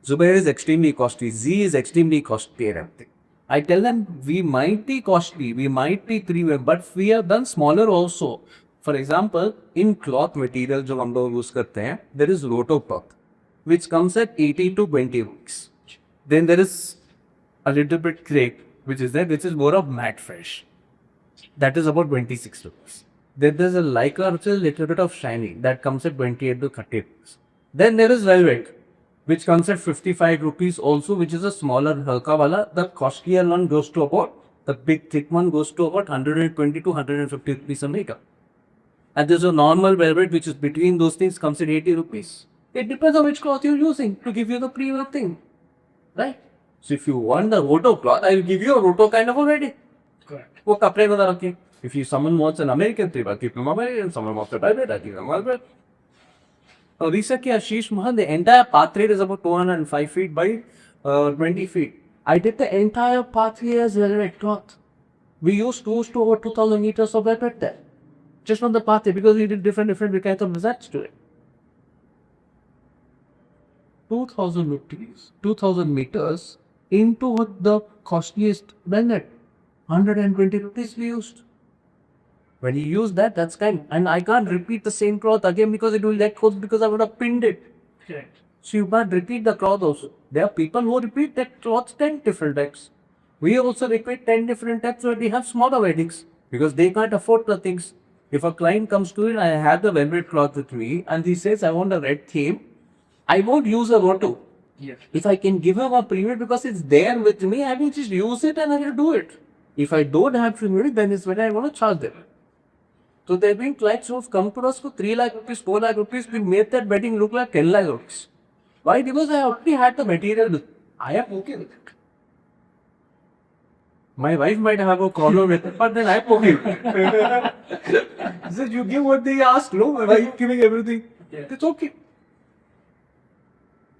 Zubair is extremely costly, Z is extremely costly and everything. I tell them we might be costly, we might be premium, but we have done smaller also. For example, in cloth material जो हम लोग use करते हैं, there is roto cloth, which comes at 18 to 20 weeks. Then there is a little bit crepe, which is there, which is more of matte fresh. That is about 26 rupees. Then there's a lycra, which is a little bit of shiny, that comes at 28 to 30 rupees. Then there is velvet, which comes at 55 rupees also, which is a smaller halka wala. The costlier one goes to about, the big thick one goes to about 120 to 150 rupees a meter. And there's a normal velvet, which is between those things, comes at 80 rupees. It depends on which cloth you're using to give you the premium thing, right? So if you want the roto cloth, I will give you a roto kind of already. Correct. वो कपड़े बता रखे. If you someone wants an American three, I'll give him American. Someone wants a velvet, I'll give him velvet. Recently, Ashish Mahan, the entire path rate is about 205 feet by 20 feet. I did the entire pathway as velvet cloth. We used close to over 2000 meters of velvet there. Just on the pathway, because we did different kinds of designs to it. 2000 rupees, 2000 meters into the costliest velvet. 120 rupees we used. When you use that, that's kind. And I can't repeat the same cloth again because it will let go because I would have pinned it. Correct. So you can't repeat the cloth also. There are people who repeat that cloth 10 different types. We also repeat 10 different types where we have smaller weddings because they can't afford the things. If a client comes to it, I have the velvet cloth with me and he says, I want a red theme, I won't use a roto. Yeah. If I can give him a premium because it's there with me, I will just use it and I will do it. If I don't have premium, then it's when I want to charge them. So there have been clients who have come to us for 3 lakh rupees, 4 lakh rupees. We made that wedding look like 10 lakh rupees. Why? Because I already had the material. I am okay with it. My wife might have a problem with it, but then I'm okay with it. She says, you give what they ask, no? Why are you giving everything? Yeah. It's okay.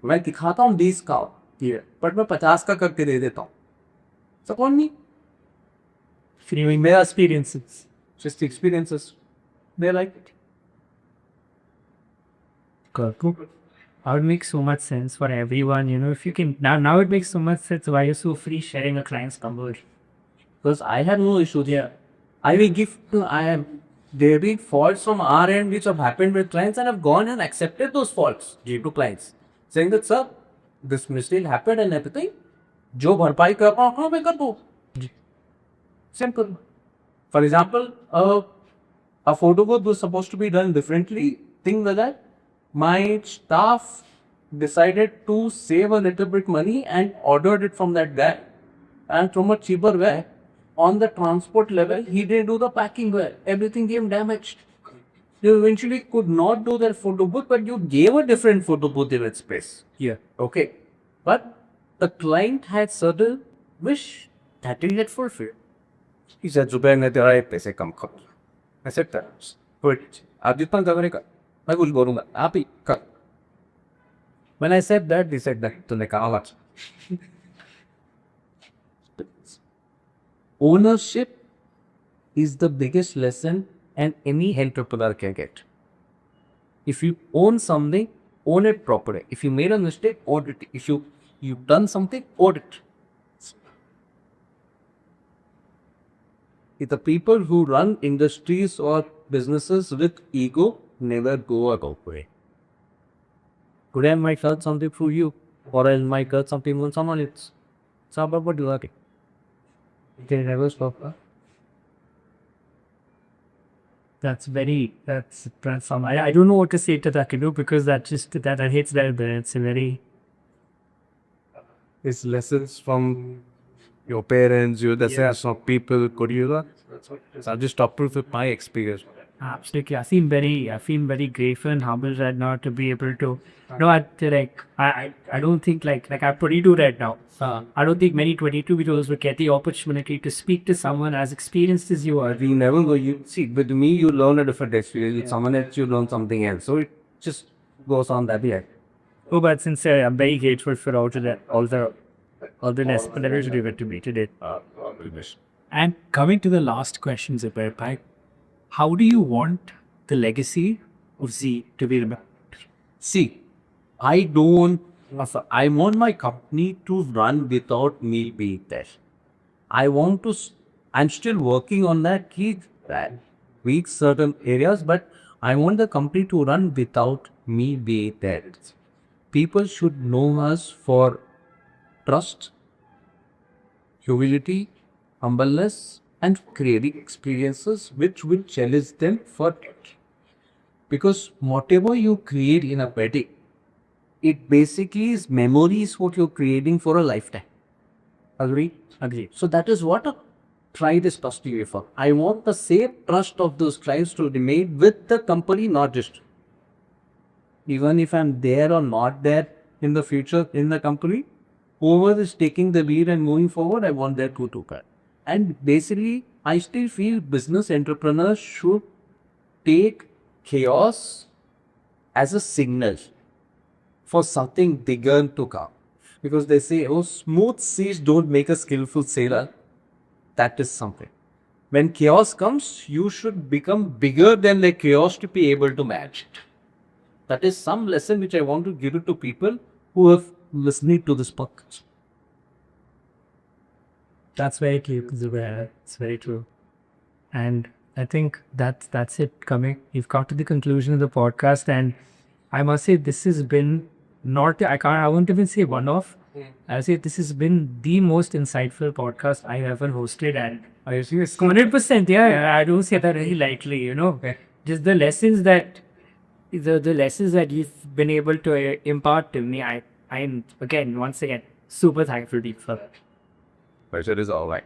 मैं दिखाता हूँ 20 का, but मैं 50 का करके दे देता हूँ. So on me. Feeling their experiences. Just experiences. They like it. Cool. That would make so much sense for everyone. You know, if you can now it makes so much sense why you're so free sharing a client's number. Because I have no issue there. I will give to there have been faults from our end which have happened with clients and I've gone and accepted those faults due to clients. Saying that, sir, this mistake happened and everything. जो भरपाई कर पाऊँ हाँ मैं कर दूँ. Simple. For example, a photo booth was supposed to be done differently. Things like that. My staff decided to save a little bit money and ordered it from that guy. And from a cheaper guy, on the transport level, he didn't do the packing well. Everything came damaged. You eventually could not do that photo booth, but you gave a different photo booth in its place. Yeah. Okay. But the client had certain wish that didn't get fulfilled. He said, Zubair, मैं तेरा एक पैसे कम कर. I said that. But आप जितना करेगा, मैं कुछ बोलूँगा. आप ही कर. When I said that, he said that. तूने कहा बात. Ownership is the biggest lesson and any entrepreneur can get. If you own something, own it properly. If you made a mistake, own it. If you've done something, own it. If the people who run industries or businesses with ego never go a good way. Today I might cut something through you, or I might cut something on someone else. It's about what you like. They never stop. That's I don't know what to say to that, because that hits that. It's a very It's lessons from your parents, your lessons of people, good you. So I'll just top it with my experience. Absolutely. I feel very grateful and humbled right now to be able to. I don't think like I'm 22 right now. I don't think many 22-year-olds would get the opportunity to speak to someone as experienced as you are. You never go, you see, with me, you learn a different experience. With someone else, you learn something else. So it just goes on that way. Oh, but sincerely, I'm very grateful for all the lessons that you given to me today. And coming to the last question, Zubair Bhai, how do you want the legacy of Z to be remembered? See, I don't. I want my company to run without me being there. I want to. I'm still working on that. Keep that weak certain areas, but I want the company to run without me being there. People should know us for trust, humility, humbleness, and creating experiences which will challenge them for it. Because whatever you create in a wedding, it basically is memories what you're creating for a lifetime. Agree? Agree. So that is what a tribe is trusting you for. I want the same trust of those clients to remain with the company, not just. Even if I'm there or not there in the future in the company, whoever is taking the lead and moving forward, I want that to cut. And basically, I still feel business entrepreneurs should take chaos as a signal for something bigger to come. Because they say, oh, smooth seas don't make a skillful sailor. That is something. When chaos comes, you should become bigger than the chaos to be able to match it. That is some lesson which I want to give it to people who have listened to this podcast. That's very true, Zubair. It's very true. And I think that's it coming. We've come to the conclusion of the podcast, and I must say this has been I won't even say one off. I'll say this has been the most insightful podcast I've ever hosted, and I see it's 100%. Yeah, I don't say that very lightly. Just the lessons that the lessons that you've been able to impart to me. I'm once again super thankful for that. Pleasure is all right.